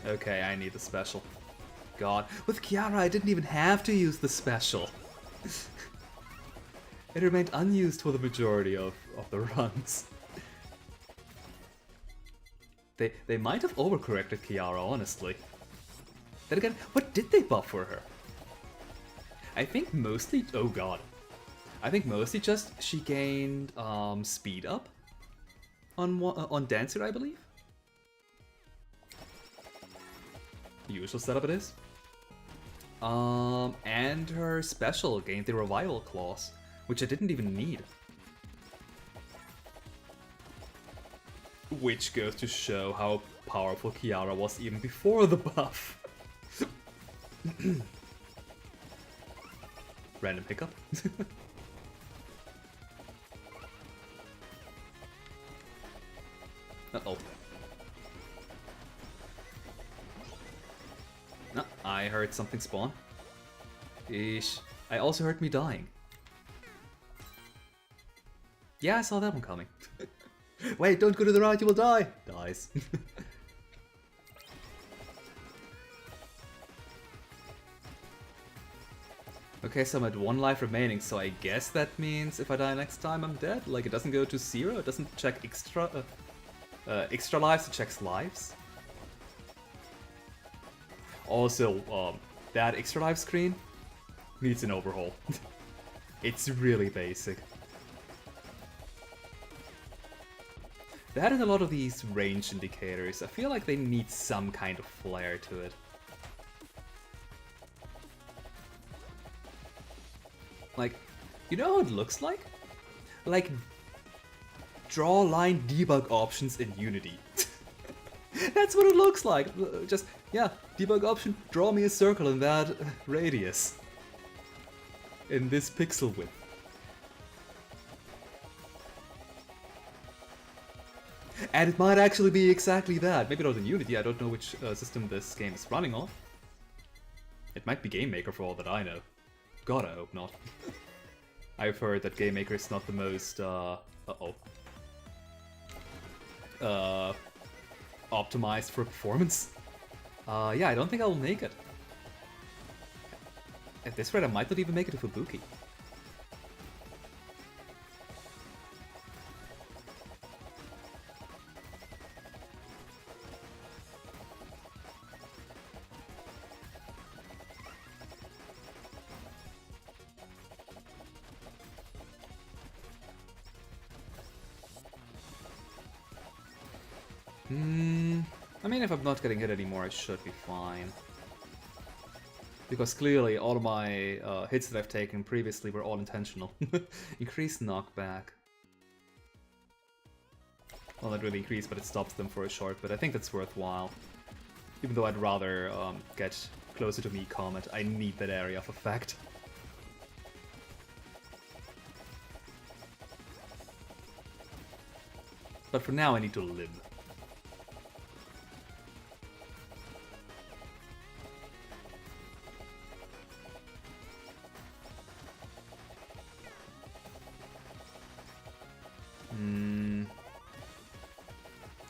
Okay, I need the special. God, with Kiara I didn't even have to use the special. It remained unused for the majority of the runs. They might have overcorrected Kiara, honestly. Then again, what did they buff for her? I think mostly... oh god. I think mostly just she gained speed up on Dancer, I believe. Usual setup it is. And her special gained the Revival Clause, which I didn't even need. Which goes to show how powerful Kiara was even before the buff. Random hiccup. Uh-oh. No, I heard something spawn. Eesh. I also heard me dying. Yeah, I saw that one coming. Wait, don't go to the right, you will die! Dies. Okay, so I'm at 1 life remaining, so I guess that means if I die next time I'm dead? Like, it doesn't go to 0, it doesn't check extra lives, it checks lives. Also, that extra life screen needs an overhaul. It's really basic. That and a lot of these range indicators, I feel like they need some kind of flair to it. Like, you know how it looks like? Like, draw line debug options in Unity. That's what it looks like. Just, yeah, debug option, draw me a circle in that radius. In this pixel width. And it might actually be exactly that. Maybe not in Unity, I don't know which system this game is running on. It might be Game Maker for all that I know. God, I hope not. I've heard that Game Maker is not the most, optimized for performance. Yeah, I don't think I'll make it. At this rate, I might not even make it to Fubuki. I mean, if I'm not getting hit anymore, I should be fine. Because clearly, all of my hits that I've taken previously were all intentional. Increased knockback. Well, not really increased, but it stops them for a short bit. I think that's worthwhile. Even though I'd rather get closer to me Comet, I need that area of effect. But for now, I need to live.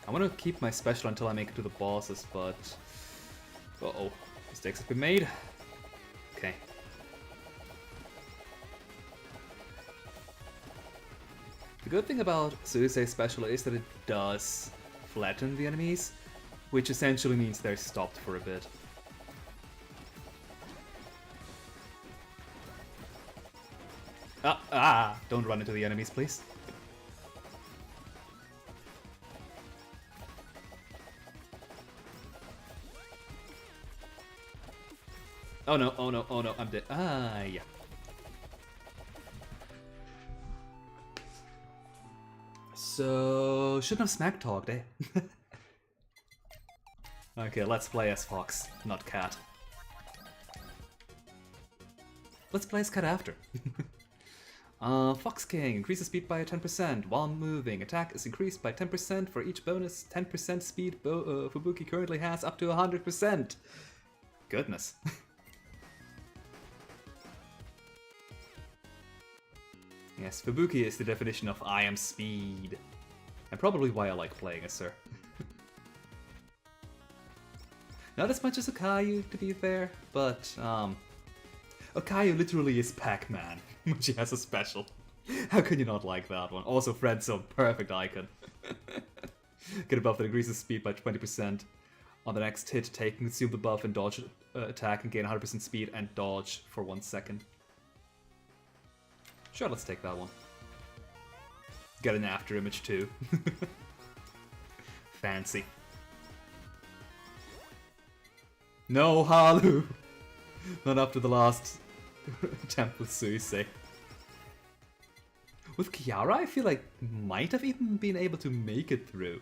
I want to keep my special until I make it to the bosses, but... Uh-oh. Mistakes have been made. Okay. The good thing about Suisei's special is that it does flatten the enemies, which essentially means they're stopped for a bit. Don't run into the enemies, please. Oh no, oh no, oh no, I'm dead. Yeah. So, shouldn't have smack talked, eh? Okay, let's play as Fox, not Cat. Let's play as Cat after. Fox King increases speed by 10% while moving. Attack is increased by 10% for each bonus 10% speed Fubuki currently has up to 100%. Goodness. Yes, Fubuki is the definition of I am speed. And probably why I like playing as her. Not as much as Okayu, to be fair, but Okayu literally is Pac-Man when she has a special. How can you not like that one? Also, Friend Zone, perfect icon. Get a buff that increases speed by 20%. On the next hit, take and consume the buff and dodge attack and gain 100% speed and dodge for 1 second. Sure, let's take that one. Get an after image too. Fancy. No, Halu! Not after the last attempt with Suisei. With Kiara, I feel like might have even been able to make it through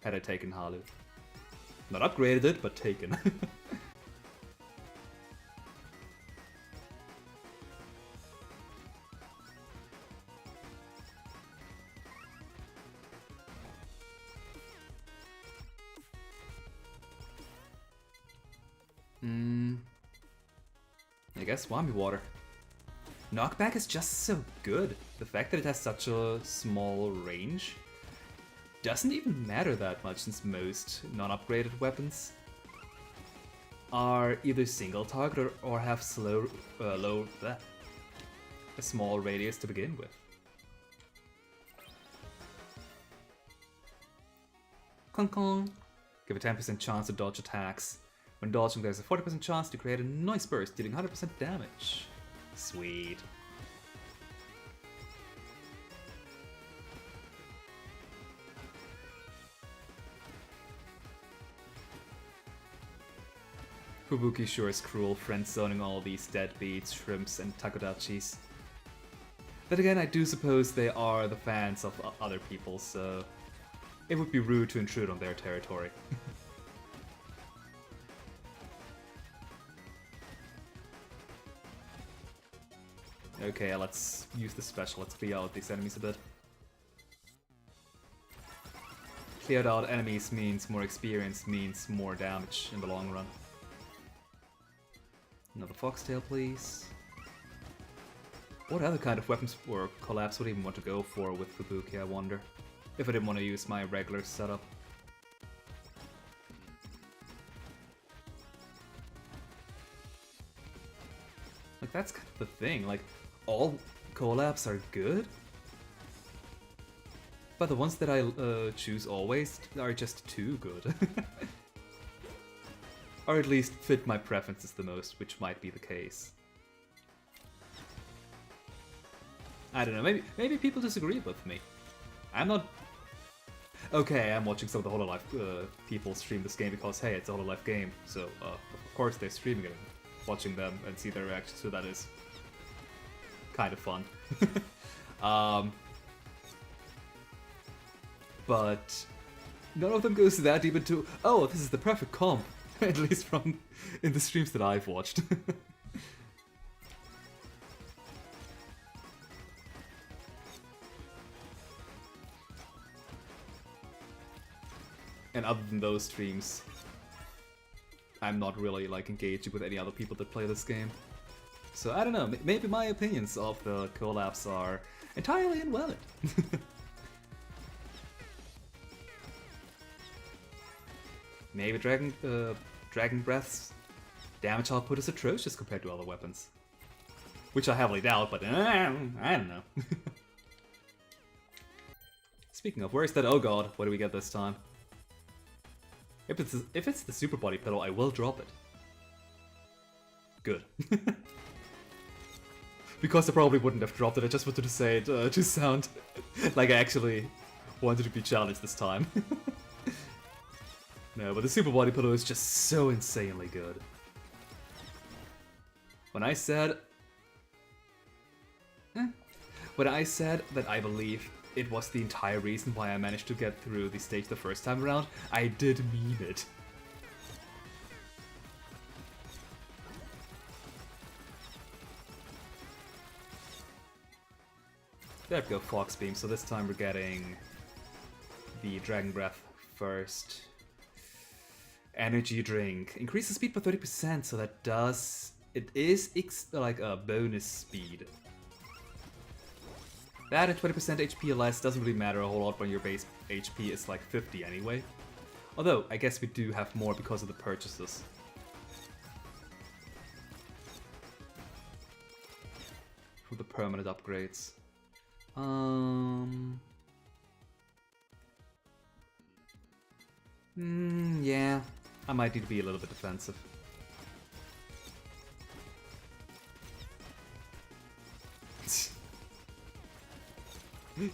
had I taken Halu. Not upgraded it, but taken. I guess Swami Water. Knockback is just so good. The fact that it has such a small range doesn't even matter that much, since most non-upgraded weapons are either single target or have a small radius to begin with. Clunk clunk. Give a 10% chance to dodge attacks. When dodging, there's a 40% chance to create a noise burst, dealing 100% damage. Sweet. Fubuki sure is cruel, friend-zoning all these deadbeats, shrimps, and takodachis. Then again, I do suppose they are the fans of other people, so it would be rude to intrude on their territory. Okay, let's use the special. Let's clear out these enemies a bit. Cleared out enemies means more experience, means more damage in the long run. Another foxtail, please. What other kind of weapons or collabs would I even want to go for with Fubuki, I wonder? If I didn't want to use my regular setup. Like, that's kind of the thing, like, all collabs are good, but the ones that I choose always are just too good. Or at least fit my preferences the most, which might be the case. I don't know, maybe people disagree with me. I'm not... Okay, I'm watching some of the Hololive people stream this game because, hey, it's a Hololive game, so of course they're streaming it. Watching them and see their reactions, so that is kind of fun. But none of them goes that deep into, oh, this is the perfect comp, at least from in the streams that I've watched. And other than those streams, I'm not really like engaging with any other people that play this game. So I don't know, maybe my opinions of the collabs are entirely invalid. Maybe Dragon Breath's damage output is atrocious compared to other weapons. Which I heavily doubt, but I don't know. Speaking of, where's that? Oh god, what do we get this time? If it's the super body pillow, I will drop it. Good. Because I probably wouldn't have dropped it, I just wanted to say it to sound like I actually wanted to be challenged this time. No, but the super body pillow is just so insanely good. When I said that I believe it was the entire reason why I managed to get through the stage the first time around, I did mean it. There we go, Fox Beam. So this time we're getting the Dragon Breath first. Energy drink. Increases speed by 30%, so that does... It is like a bonus speed. That and 20% HP less doesn't really matter a whole lot when your base HP is like 50 anyway. Although, I guess we do have more because of the purchases. For the permanent upgrades. Yeah. I might need to be a little bit defensive.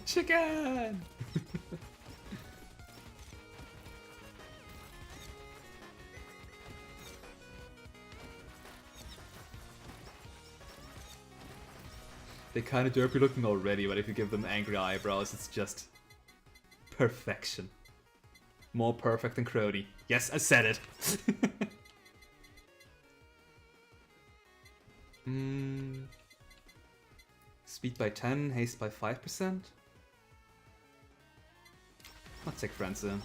Chicken! They're kinda derpy looking already, but if you give them angry eyebrows, it's just perfection. More perfect than Crody. Yes, I said it! Speed by 10, haste by 5%? Let's take friends in.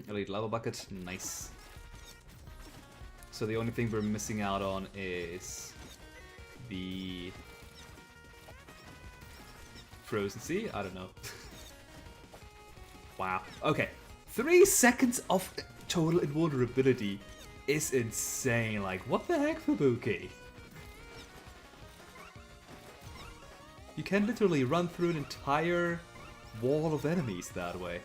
Elite lava bucket, nice. So the only thing we're missing out on is the Frozen Sea? I don't know. Wow. Okay. 3 seconds of total invulnerability is insane. Like, what the heck, Fubuki? You can literally run through an entire wall of enemies that way.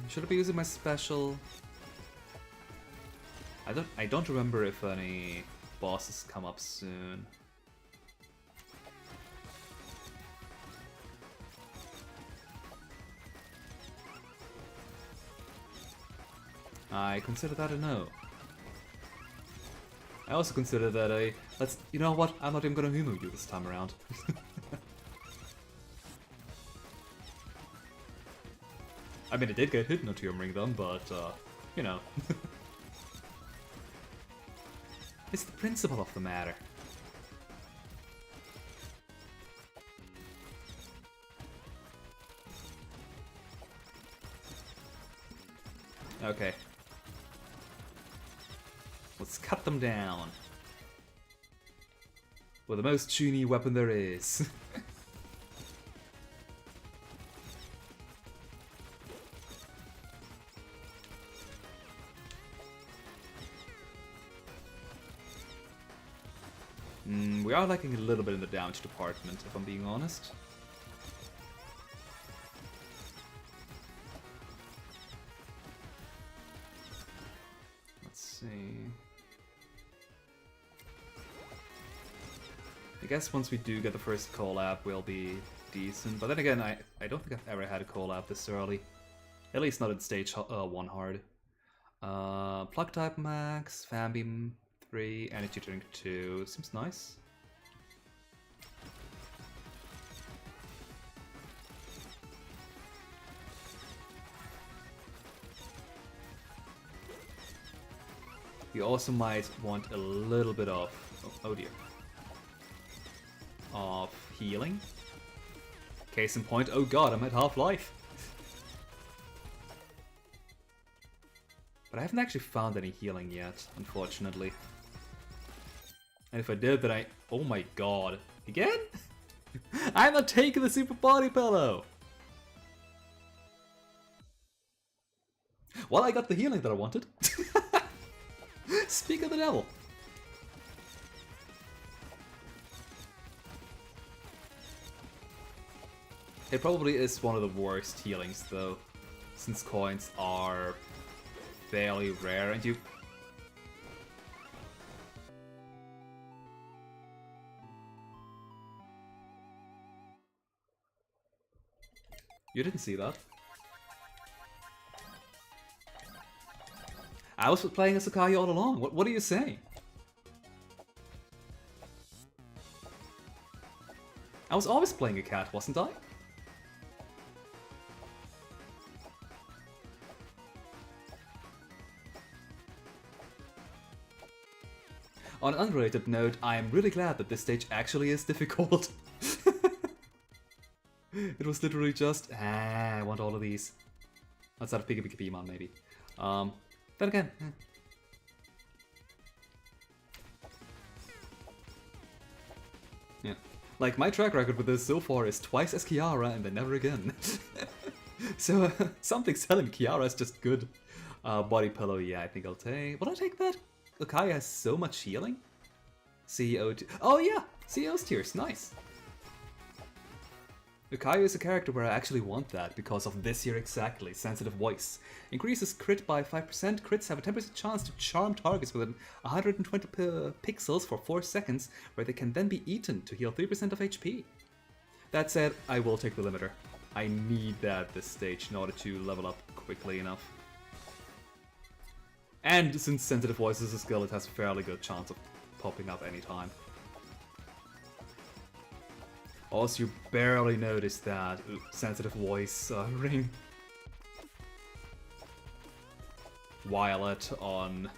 Should I be using my special? I don't remember if any bosses come up soon. I consider that a no. I also consider that you know what, I'm not even gonna Humu you this time around. I mean, it did get hit not to ring them, but, you know. It's the principle of the matter. Okay. Let's cut them down. With the most Chuny weapon there is. We are lacking a little bit in the damage department, if I'm being honest. Let's see. I guess once we do get the first collab, we'll be decent. But then again, I don't think I've ever had a collab this early. At least not in stage 1 hard. Plug type max, fan beam 3, energy drink 2. Seems nice. You also might want a little bit of, oh dear, of healing. Case in point, oh god, I'm at half-life. But I haven't actually found any healing yet, unfortunately. And if I did, then oh my god, again? I'm not taking the super body pillow! Well, I got the healing that I wanted. Speak of the devil. It probably is one of the worst healings though, since coins are fairly rare and you... You didn't see that. I was playing as Sakai all along. What are you saying? I was always playing a cat, wasn't I? On an unrelated note, I am really glad that this stage actually is difficult. It was literally just, I want all of these. Outside of Pika Pika Piman, maybe. Then again, yeah. Like, my track record with this so far is twice as Kiara and then never again. So, something's telling me Kiara is just good. Body pillow, yeah, I think I'll take... Will I take that? Ukai has so much healing? CEO... Oh yeah! CEO's tears, nice! Ukai is a character where I actually want that because of this here exactly, sensitive voice. Increases crit by 5%, crits have a 10% chance to charm targets within 120 pixels for 4 seconds, where they can then be eaten to heal 3% of HP. That said, I will take the limiter. I need that this stage in order to level up quickly enough. And since sensitive voice is a skill, it has a fairly good chance of popping up anytime. Also, you barely noticed that sensitive voice ring. Violet on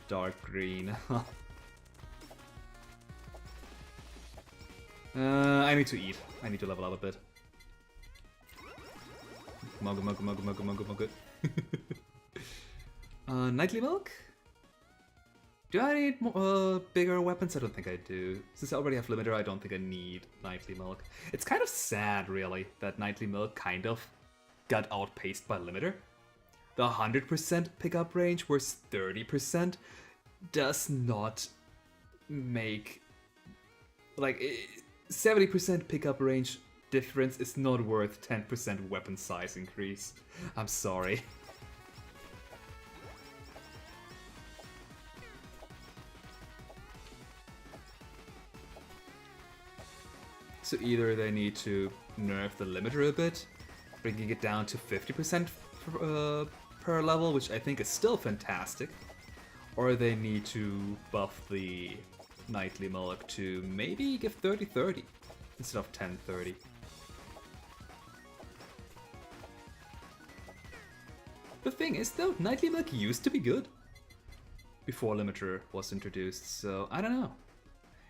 dark green. I need to eat. I need to level up a bit. Mugga, mugga, mugga, mugga, mugga, mugga. Nightly milk? Do I need bigger weapons? I don't think I do. Since I already have limiter, I don't think I need Nightly Milk. It's kind of sad, really, that Nightly Milk kind of got outpaced by limiter. The 100% pickup range versus 30% does not make... Like, 70% pickup range difference is not worth 10% weapon size increase. I'm sorry. So either they need to nerf the limiter a bit, bringing it down to 50% per level, which I think is still fantastic, Or they need to buff the Nightly Milk to maybe give 30-30 instead of 10-30. The thing is though, Nightly Milk used to be good before Limiter was introduced, so I don't know.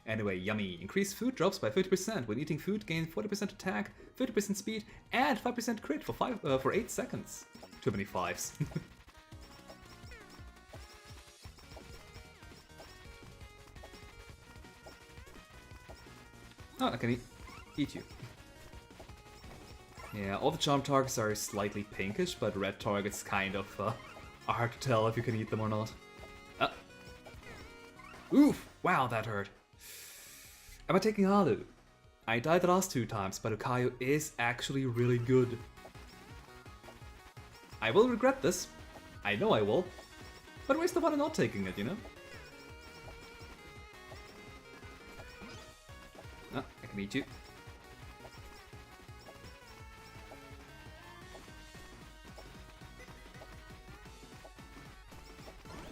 Anyway, yummy. Increased food drops by 50%. When eating food, gain 40% attack, 50% speed, and 5% crit for 8 seconds. Too many fives. Oh, I can eat you. Yeah, all the charm targets are slightly pinkish, but red targets kind of are hard to tell if you can eat them or not. Oof! Wow, that hurt. Am I taking Halu? I died the last 2 times, but Ukayo is actually really good. I will regret this. I know I will. But where's the fun in not taking it, you know? Oh, I can eat you.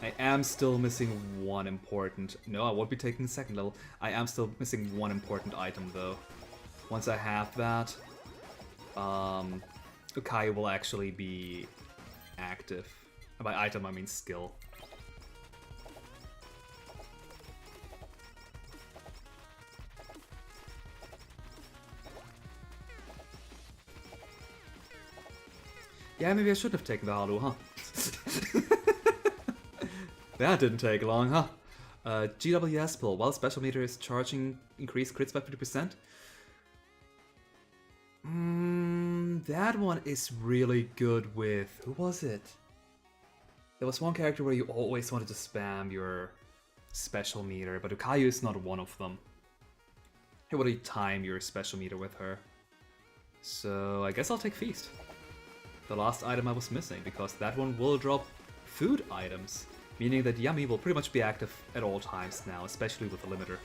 I am still missing one important... No, I won't be taking the second level. I am still missing one important item, though. Once I have that, Ukai will actually be active. By item, I mean skill. Yeah, maybe I should have taken the Halu, huh? That didn't take long, huh? GWS pull. While special meter is charging increased crits by 50%. That one is really good with... Who was it? There was one character where you always wanted to spam your special meter, but Ukayu is not one of them. You want to time your special meter with her. So I guess I'll take Feast. The last item I was missing, because that one will drop food items. Meaning that Yummy will pretty much be active at all times now, especially with the limiter.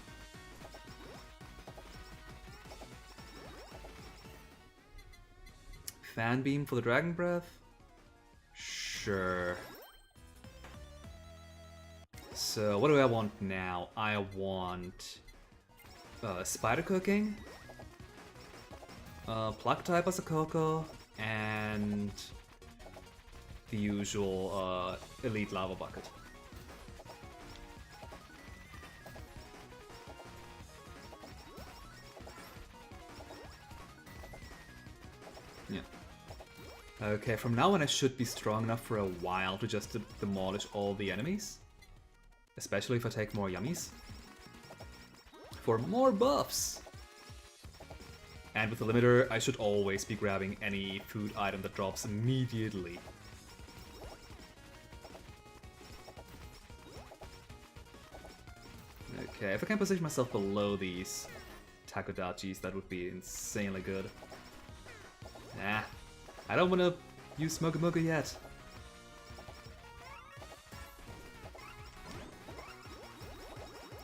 Fan Beam for the Dragon Breath? Sure. So what do I want now? I want Spider Cooking, Plug type Asakoko, and the usual Elite Lava Bucket. Yeah. Okay, from now on I should be strong enough for a while to just demolish all the enemies. Especially if I take more yummies. For more buffs! And with the limiter, I should always be grabbing any food item that drops immediately. Okay, if I can position myself below these Takodachis, that would be insanely good. Nah, I don't want to use Moga Moga yet.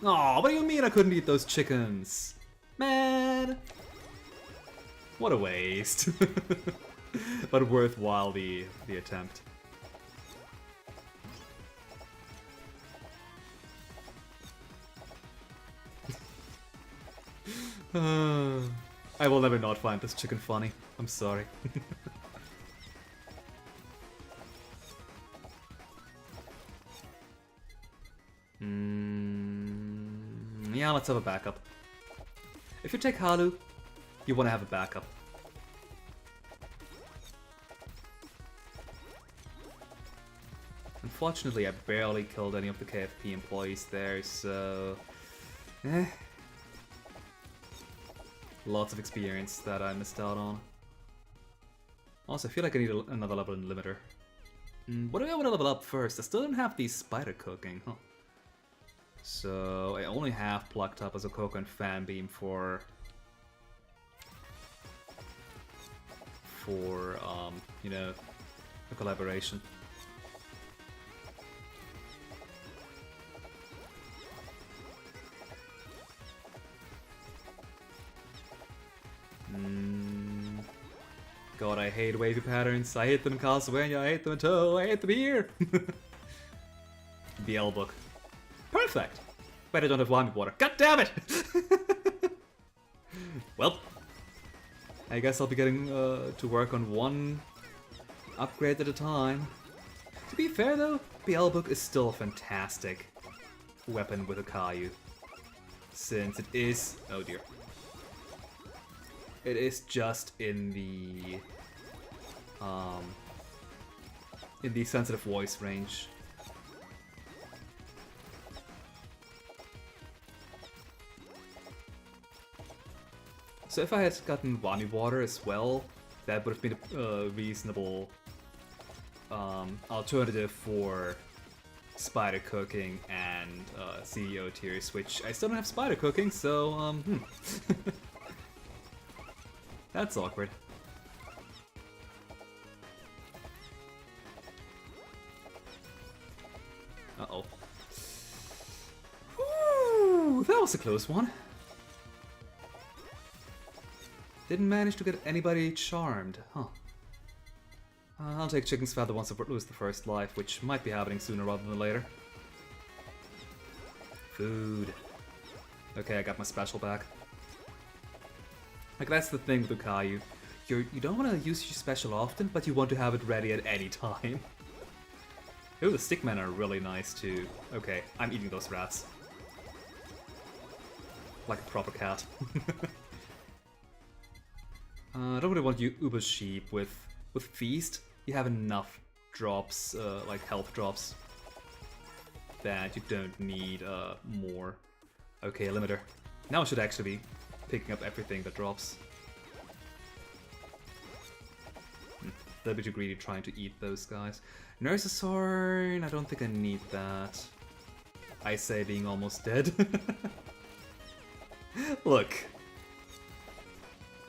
Aw, what do you mean I couldn't eat those chickens? Man! What a waste. But worthwhile the attempt. I will never not find this chicken funny. I'm sorry. Yeah, let's have a backup. If you take Halu, you want to have a backup. Unfortunately, I barely killed any of the KFP employees there, so... Lots of experience that I missed out on. Also, I feel like I need another level in Limiter. What do I want to level up first? I still don't have the Spider Cooking, huh? So, I only have Plucked Up as a Coco and Fan Beam for... you know, a collaboration. God, I hate wavy patterns. I hate them in Castlevania. I hate them in Toe. I hate them here. the L-Book. Perfect! But I don't have Wami Water. God damn it! Well, I guess I'll be getting to work on one upgrade at a time. To be fair though, the L-Book is still a fantastic weapon with a Caillou. Since it is... oh dear. It is just in the sensitive voice range. So if I had gotten Wami Water as well, that would have been a reasonable alternative for Spider Cooking and CEO tiers, which I still don't have Spider Cooking, so that's awkward. Uh-oh. Ooh, that was a close one. Didn't manage to get anybody charmed, huh? I'll take Chicken's Feather once I lose the first life, which might be happening sooner rather than later. Food. Okay, I got my special back. Like, that's the thing with the Caillou. You don't want to use your special often, but you want to have it ready at any time. Ooh, the stickmen are really nice too. Okay, I'm eating those rats. Like a proper cat. I don't really want you Uber Sheep with Feast. You have enough drops, like health drops, that you don't need more. Okay, limiter. Now I should actually be picking up everything that drops. A little bit too greedy trying to eat those guys. Nurse's Horn, I don't think I need that. I say being almost dead. Look.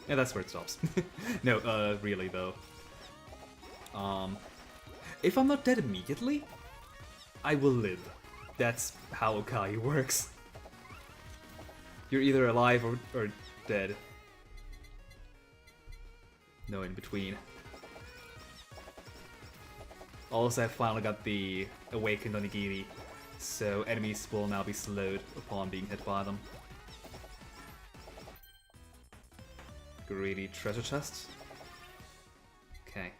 Yeah, that's where it stops. No, really though. If I'm not dead immediately, I will live. That's how Okai works. You're either alive or dead. No in between. Also, I finally got the Awakened Onigiri, so enemies will now be slowed upon being hit by them. Greedy treasure chest. Okay.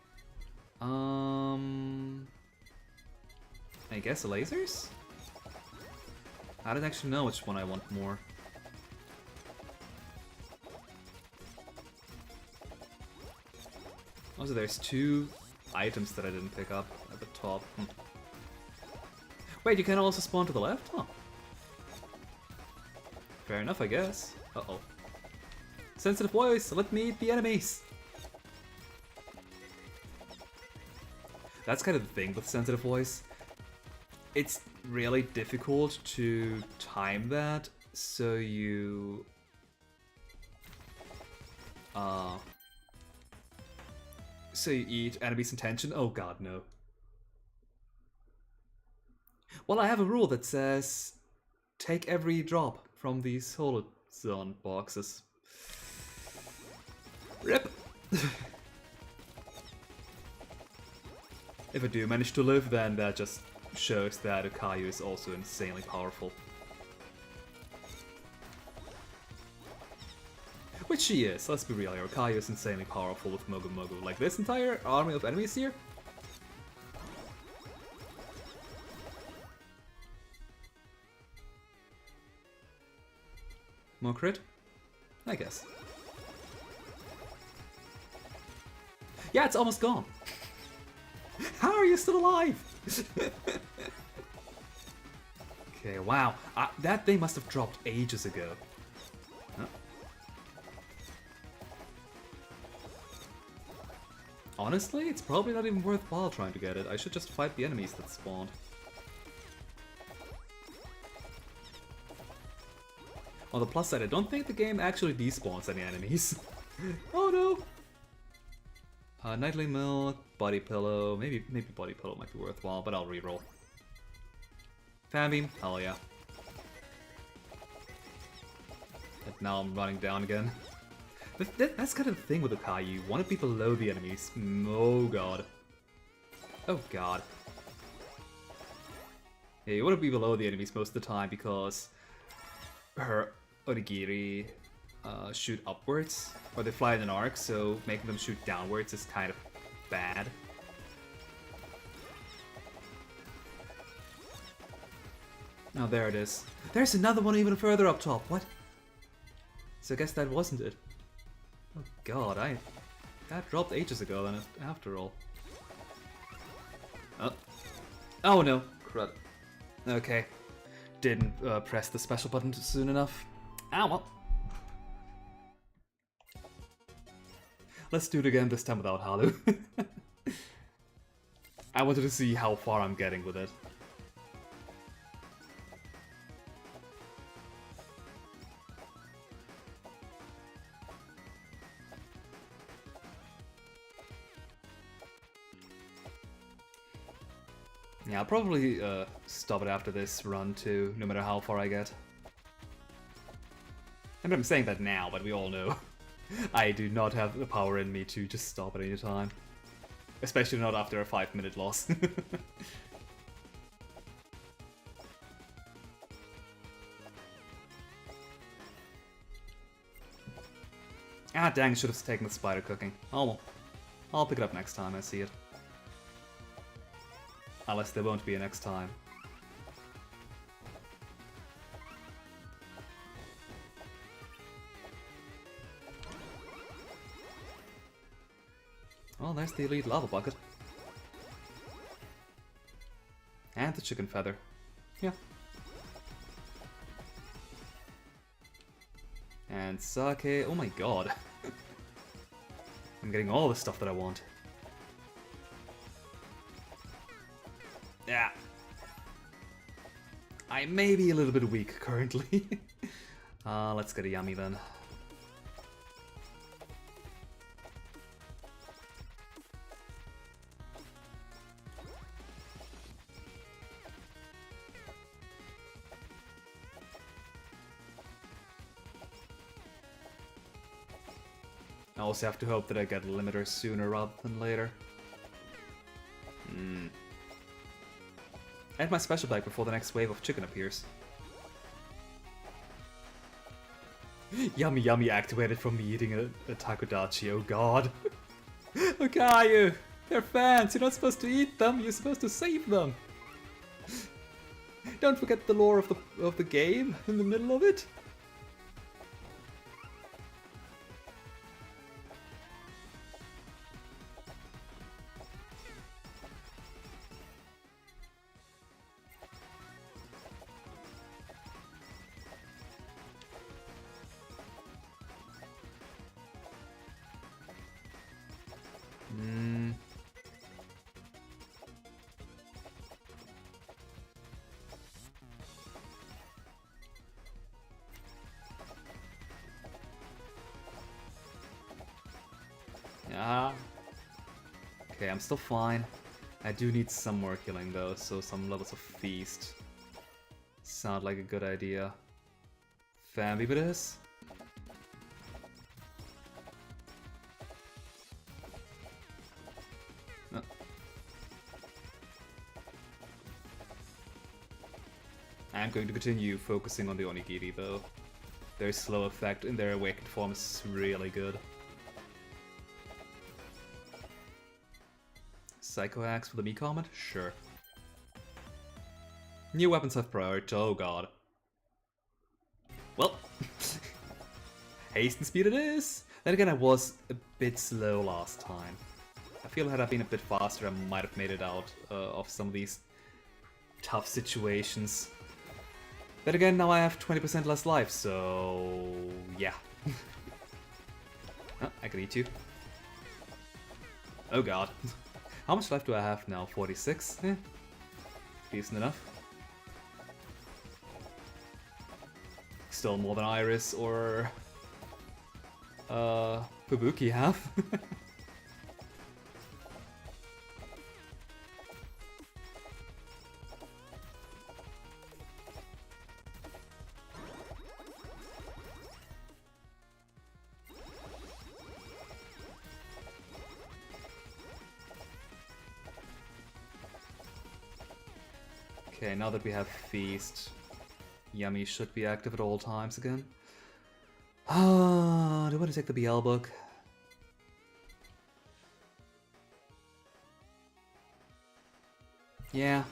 I guess lasers? I don't actually know which one I want more. Also, there's two items that I didn't pick up at the top. Wait, you can also spawn to the left? Huh. Fair enough, I guess. Uh-oh. Sensitive voice, let me eat the enemies! That's kind of the thing with sensitive voice. It's really difficult to time that, so you... So you eat enemies' intention? Oh god, no. Well, I have a rule that says take every drop from these Holozone boxes. RIP! If I do manage to live, then that just shows that Akayu is also insanely powerful. Which she is, let's be real here. Akayu is insanely powerful with Mogu Mogu. Like this entire army of enemies here? More crit? I guess. Yeah, it's almost gone. How are you still alive? Okay, wow. That thing must have dropped ages ago. Huh? Honestly, it's probably not even worthwhile trying to get it. I should just fight the enemies that spawned. On the plus side, I don't think the game actually despawns any enemies. Oh no! Nightly Milk, Body Pillow, maybe Body Pillow might be worthwhile, but I'll reroll. Fan Beam, hell yeah. And now I'm running down again. That's kind of the thing with Akayu, you want to be below the enemies. Oh god. Oh god. Yeah, you want to be below the enemies most of the time because her onigiri shoot upwards, or they fly in an arc, so making them shoot downwards is kind of bad. Oh, there it is. There's another one even further up top. What? So I guess that wasn't it. Oh god, that dropped ages ago then, after all. Oh. Oh no. Crud. Okay. Didn't press the special button soon enough. Ah, well. Let's do it again, this time without Halu. I wanted to see how far I'm getting with it. Yeah, I'll probably stop it after this run too, no matter how far I get. I mean, I'm saying that now, but we all know I do not have the power in me to just stop at any time. Especially not after a 5-minute loss. Ah, dang, should have taken the spider cooking. Oh well. I'll pick it up next time I see it. Unless there won't be a next time. Oh, there's the elite lava bucket. And the chicken feather. Yeah. And sake. Oh my god. I'm getting all the stuff that I want. Yeah. I may be a little bit weak currently. Let's get a yummy then. I also have to hope that I get a limiter sooner rather than later. Add my special bag before the next wave of chicken appears. Yummy yummy activated from me eating a takodachi, oh god. Okayu! They're fans, you're not supposed to eat them, you're supposed to save them! Don't forget the lore of the game in the middle of it. Okay, I'm still fine. I do need some more healing though, so some levels of Feast sound like a good idea. Family it is. No. I'm going to continue focusing on the Onigiri though. Their slow effect in their awakened form is really good. Psycho Axe for the Mii comment? Sure. New weapons have priority, oh god. Well, haste and speed it is! Then again, I was a bit slow last time. I feel had I been a bit faster, I might have made it out of some of these tough situations. Then again, now I have 20% less life, so yeah. Oh, I can eat you. Oh god. How much life do I have now? 46? Eh, decent enough. Still more than Iris or Fubuki have. Okay, now that we have Feast, Yummy should be active at all times again. Ah, do I want to take the BL book? Yeah.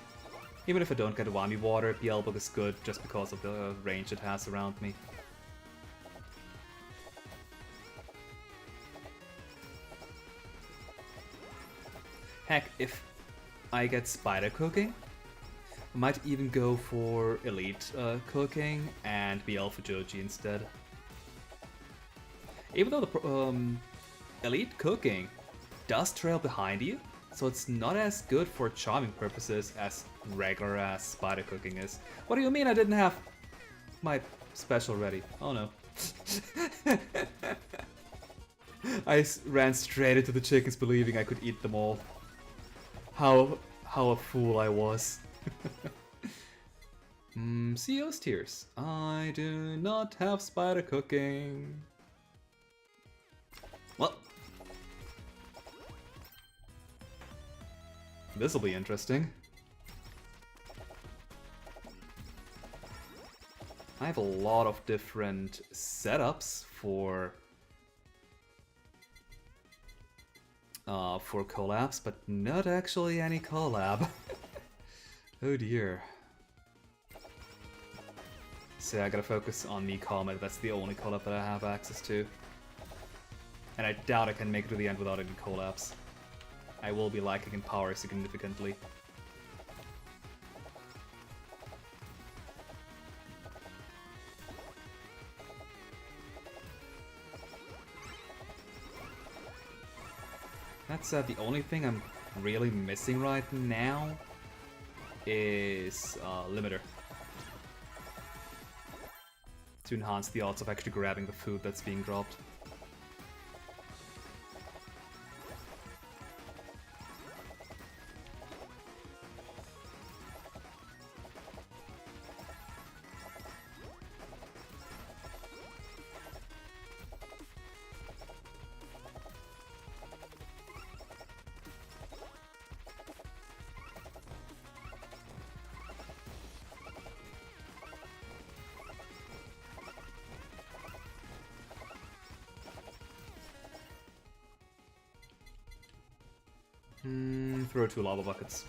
Even if I don't get a Whammy Water, BL book is good just because of the range it has around me. Heck, if I get Spider Cooking, I might even go for Elite Cooking and BL for Joji instead. Even though the Elite Cooking does trail behind you, so it's not as good for charming purposes as regular ass Spider Cooking is. What do you mean I didn't have my special ready? Oh no. I ran straight into the chickens believing I could eat them all. How a fool I was. CEO's Tears. I do not have Spider Cooking. Well, this'll be interesting. I have a lot of different setups for collabs, but not actually any collab. Oh dear. So I gotta focus on the Comet, that's the only collab that I have access to. And I doubt I can make it to the end without any collabs. I will be lacking in power significantly. That's the only thing I'm really missing right now is Limiter. To enhance the odds of actually grabbing the food that's being dropped. Throw 2 lava buckets.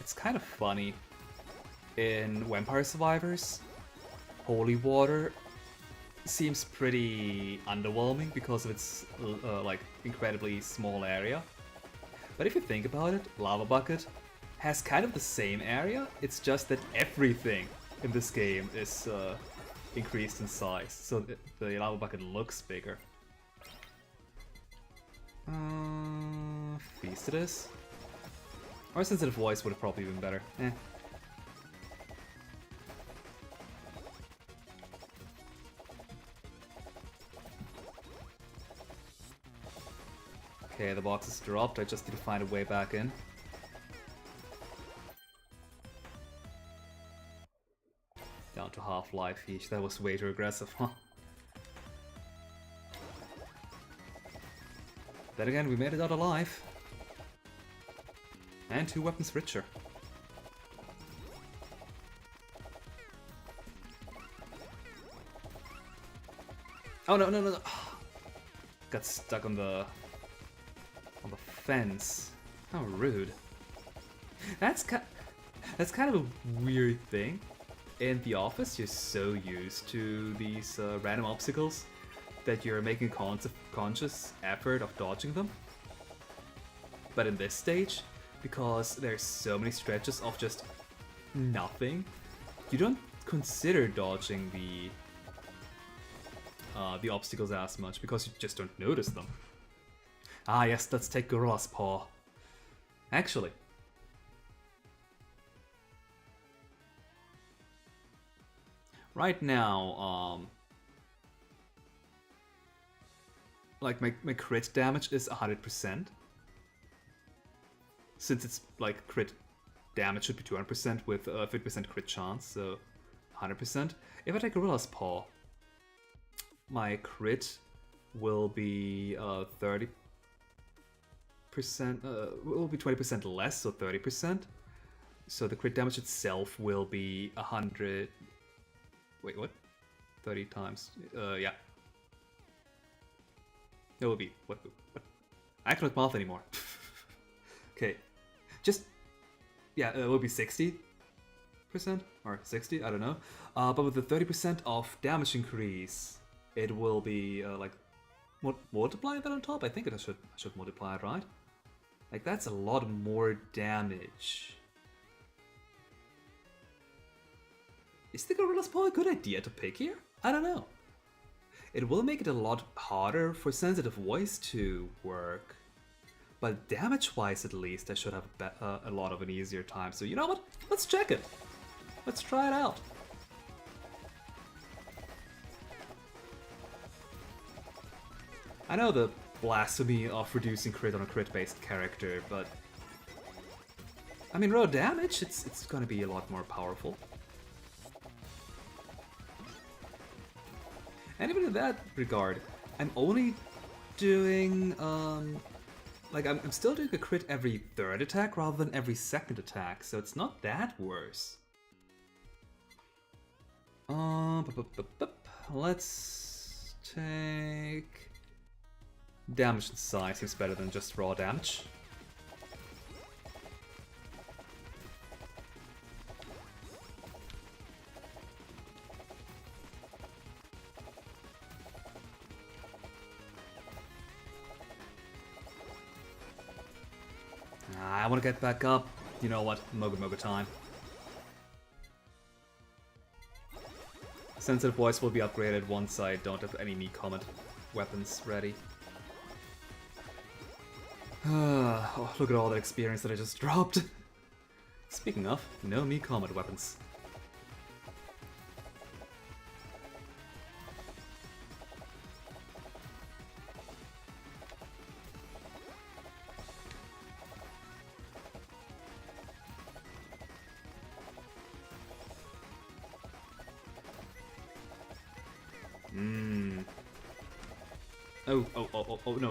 It's kind of funny. In Vampire Survivors, Holy Water seems pretty underwhelming because of its like incredibly small area. But if you think about it, Lava Bucket has kind of the same area, it's just that everything in this game is increased in size, so the Lava Bucket looks bigger. Feast it is? Or Sensitive Voice would have probably been better. Eh. Okay, the box is dropped, I just need to find a way back in. Down to half life each, that was way too aggressive, huh? Then again, we made it out alive. And 2 weapons richer. Oh no, no, no, no. Got stuck on the fence. How rude. That's kind of a weird thing. In the office, you're so used to these random obstacles that you're making a conscious effort of dodging them. But in this stage, because there's so many stretches of just nothing, you don't consider dodging the obstacles as much because you just don't notice them. Ah yes, let's take Gorilla's Paw. Actually, right now, like my crit damage is 100%. Since it's like crit damage should be 200% with a 50% crit chance, so 100%. If I take Gorilla's Paw, my crit will be 30%, will be 20% less, so 30%. So the crit damage itself will be 100. Wait, what? 30 times. Yeah. It will be what? I can't math anymore. Okay, just yeah, it will be 60% or 60. I don't know. But with the 30% off damage increase, it will be like multiply that on top. I think I should multiply it, right? Like that's a lot more damage. Is the Gorilla's Paw a good idea to pick here? I don't know. It will make it a lot harder for sensitive voice to work. But damage-wise, at least, I should have a lot of an easier time. So you know what? Let's check it. Let's try it out. I know the blasphemy of reducing crit on a crit-based character, but I mean, raw damage, it's gonna be a lot more powerful. And even in that regard, I'm only doing, like, I'm still doing a crit every third attack rather than every second attack, so it's not that worse. Let's take... damage and size seems better than just raw damage. I want to get back up. You know what? Moga Moga time. Sensitive voice will be upgraded once I don't have any Me Comet weapons ready. Oh, look at all that experience that I just dropped. Speaking of, no Me Comet weapons.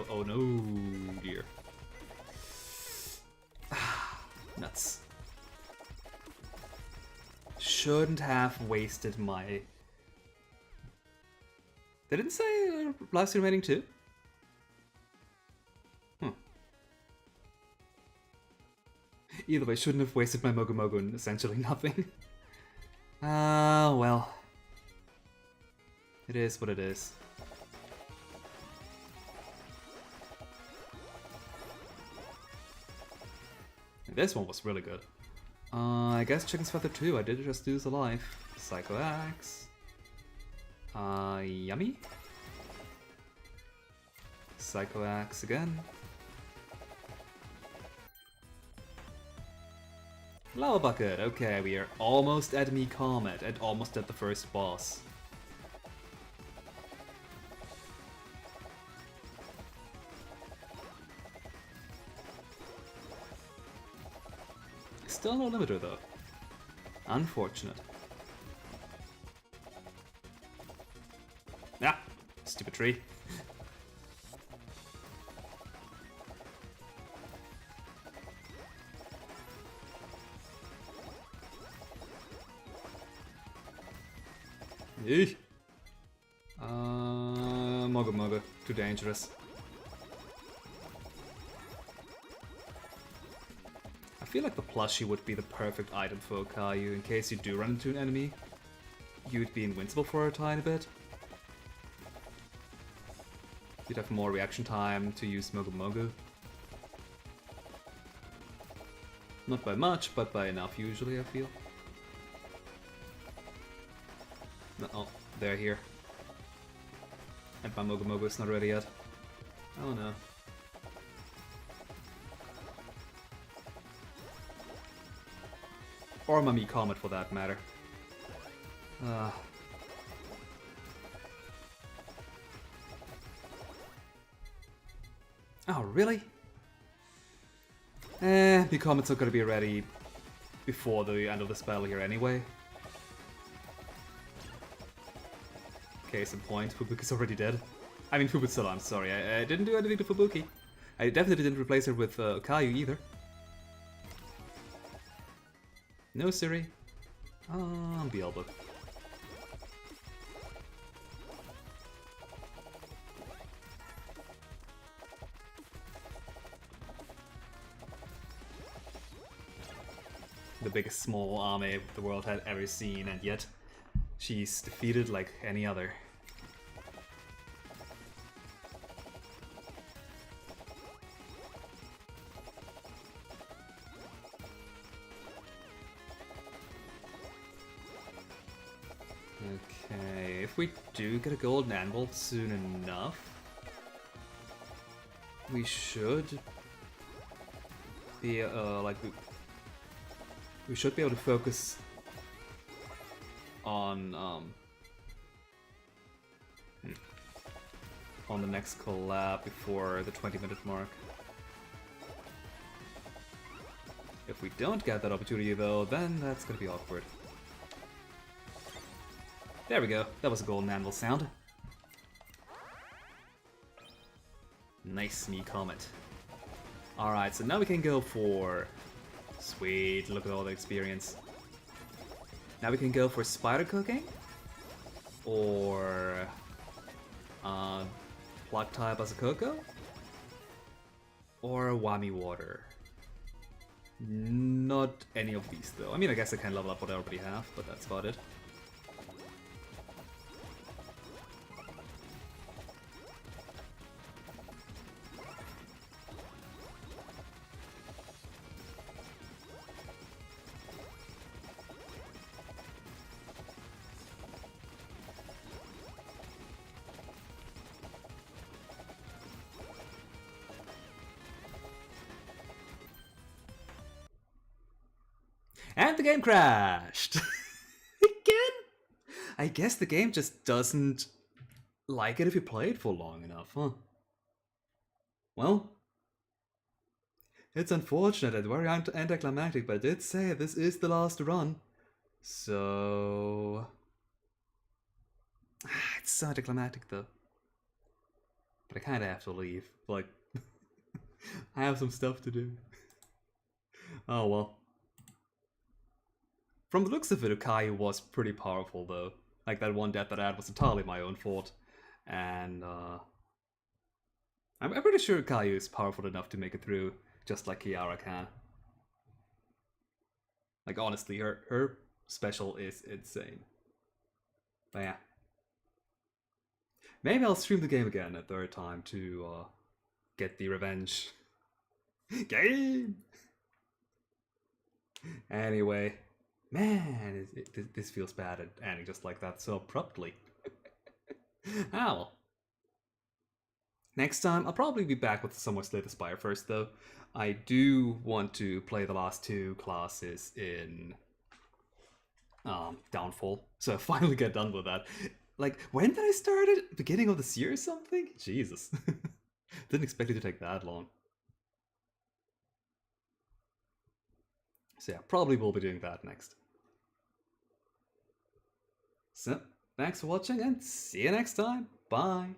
Oh no, dear. Nuts. Shouldn't have wasted my... They didn't say lifesteal remaining too? Either way, shouldn't have wasted my Mogu Mogu on essentially nothing. Well. It is what it is. This one was really good. I guess Chicken's Feather too. I did just lose a life. Psycho Axe. Yummy. Psycho Axe again. Lava Bucket. Okay, we are almost at Me Comet and almost at the first boss. Still no limiter though. Unfortunate. Ah! Stupid tree. Eesh. Moga Moga. Too dangerous. I feel like the plushie would be the perfect item for Okayu in case you do run into an enemy. You'd be invincible for a tiny bit. You'd have more reaction time to use Mogu Mogu. Not by much, but by enough usually, I feel. Oh, they're here. And my Mogu Mogu is not ready yet. Oh no. Or my Me Comet for that matter. Oh, really? Me Comet's not gonna be ready before the end of this battle here anyway. Case in point, Fubuki's already dead. I mean, Fubutsula, I'm sorry. I didn't do anything to Fubuki. I definitely didn't replace her with Kayu either. No, Siri. Beelzebub. The biggest small army the world had ever seen, and yet she's defeated like any other. Okay, if we do get a golden anvil soon enough, we should be we should be able to focus on the next collab before the 20-minute mark. If we don't get that opportunity though, then that's gonna be awkward. There we go, that was a golden anvil sound. Nice me comment. Alright, so now we can go for... Sweet, look at all the experience. Now we can go for spider cooking. Or... Plug type as a Coco. Or Whammy water. Not any of these though. I mean, I guess I can level up what I already have, but that's about it. And the game crashed! Again? I guess the game just doesn't like it if you play it for long enough, huh? Well, it's unfortunate and very anticlimactic, but I did say this is the last run. So... It's so anticlimactic though. But I kinda have to leave. Like, I have some stuff to do. Oh well. From the looks of it, Ukayu was pretty powerful though. Like that one death that I had was entirely my own fault. And I'm pretty sure Ukayu is powerful enough to make it through, just like Kiara can. Like honestly, her special is insane. But yeah. Maybe I'll stream the game again a third time to get the revenge. Game! Anyway. Man, this feels bad at ending just like that so abruptly. Ow. Next time, I'll probably be back with some more Slay the Spire first, though. I do want to play the last two classes in Downfall, so I finally get done with that. Like, when did I start it? Beginning of this year or something? Jesus. Didn't expect it to take that long. So yeah, probably will be doing that next. So, thanks for watching and see you next time. Bye.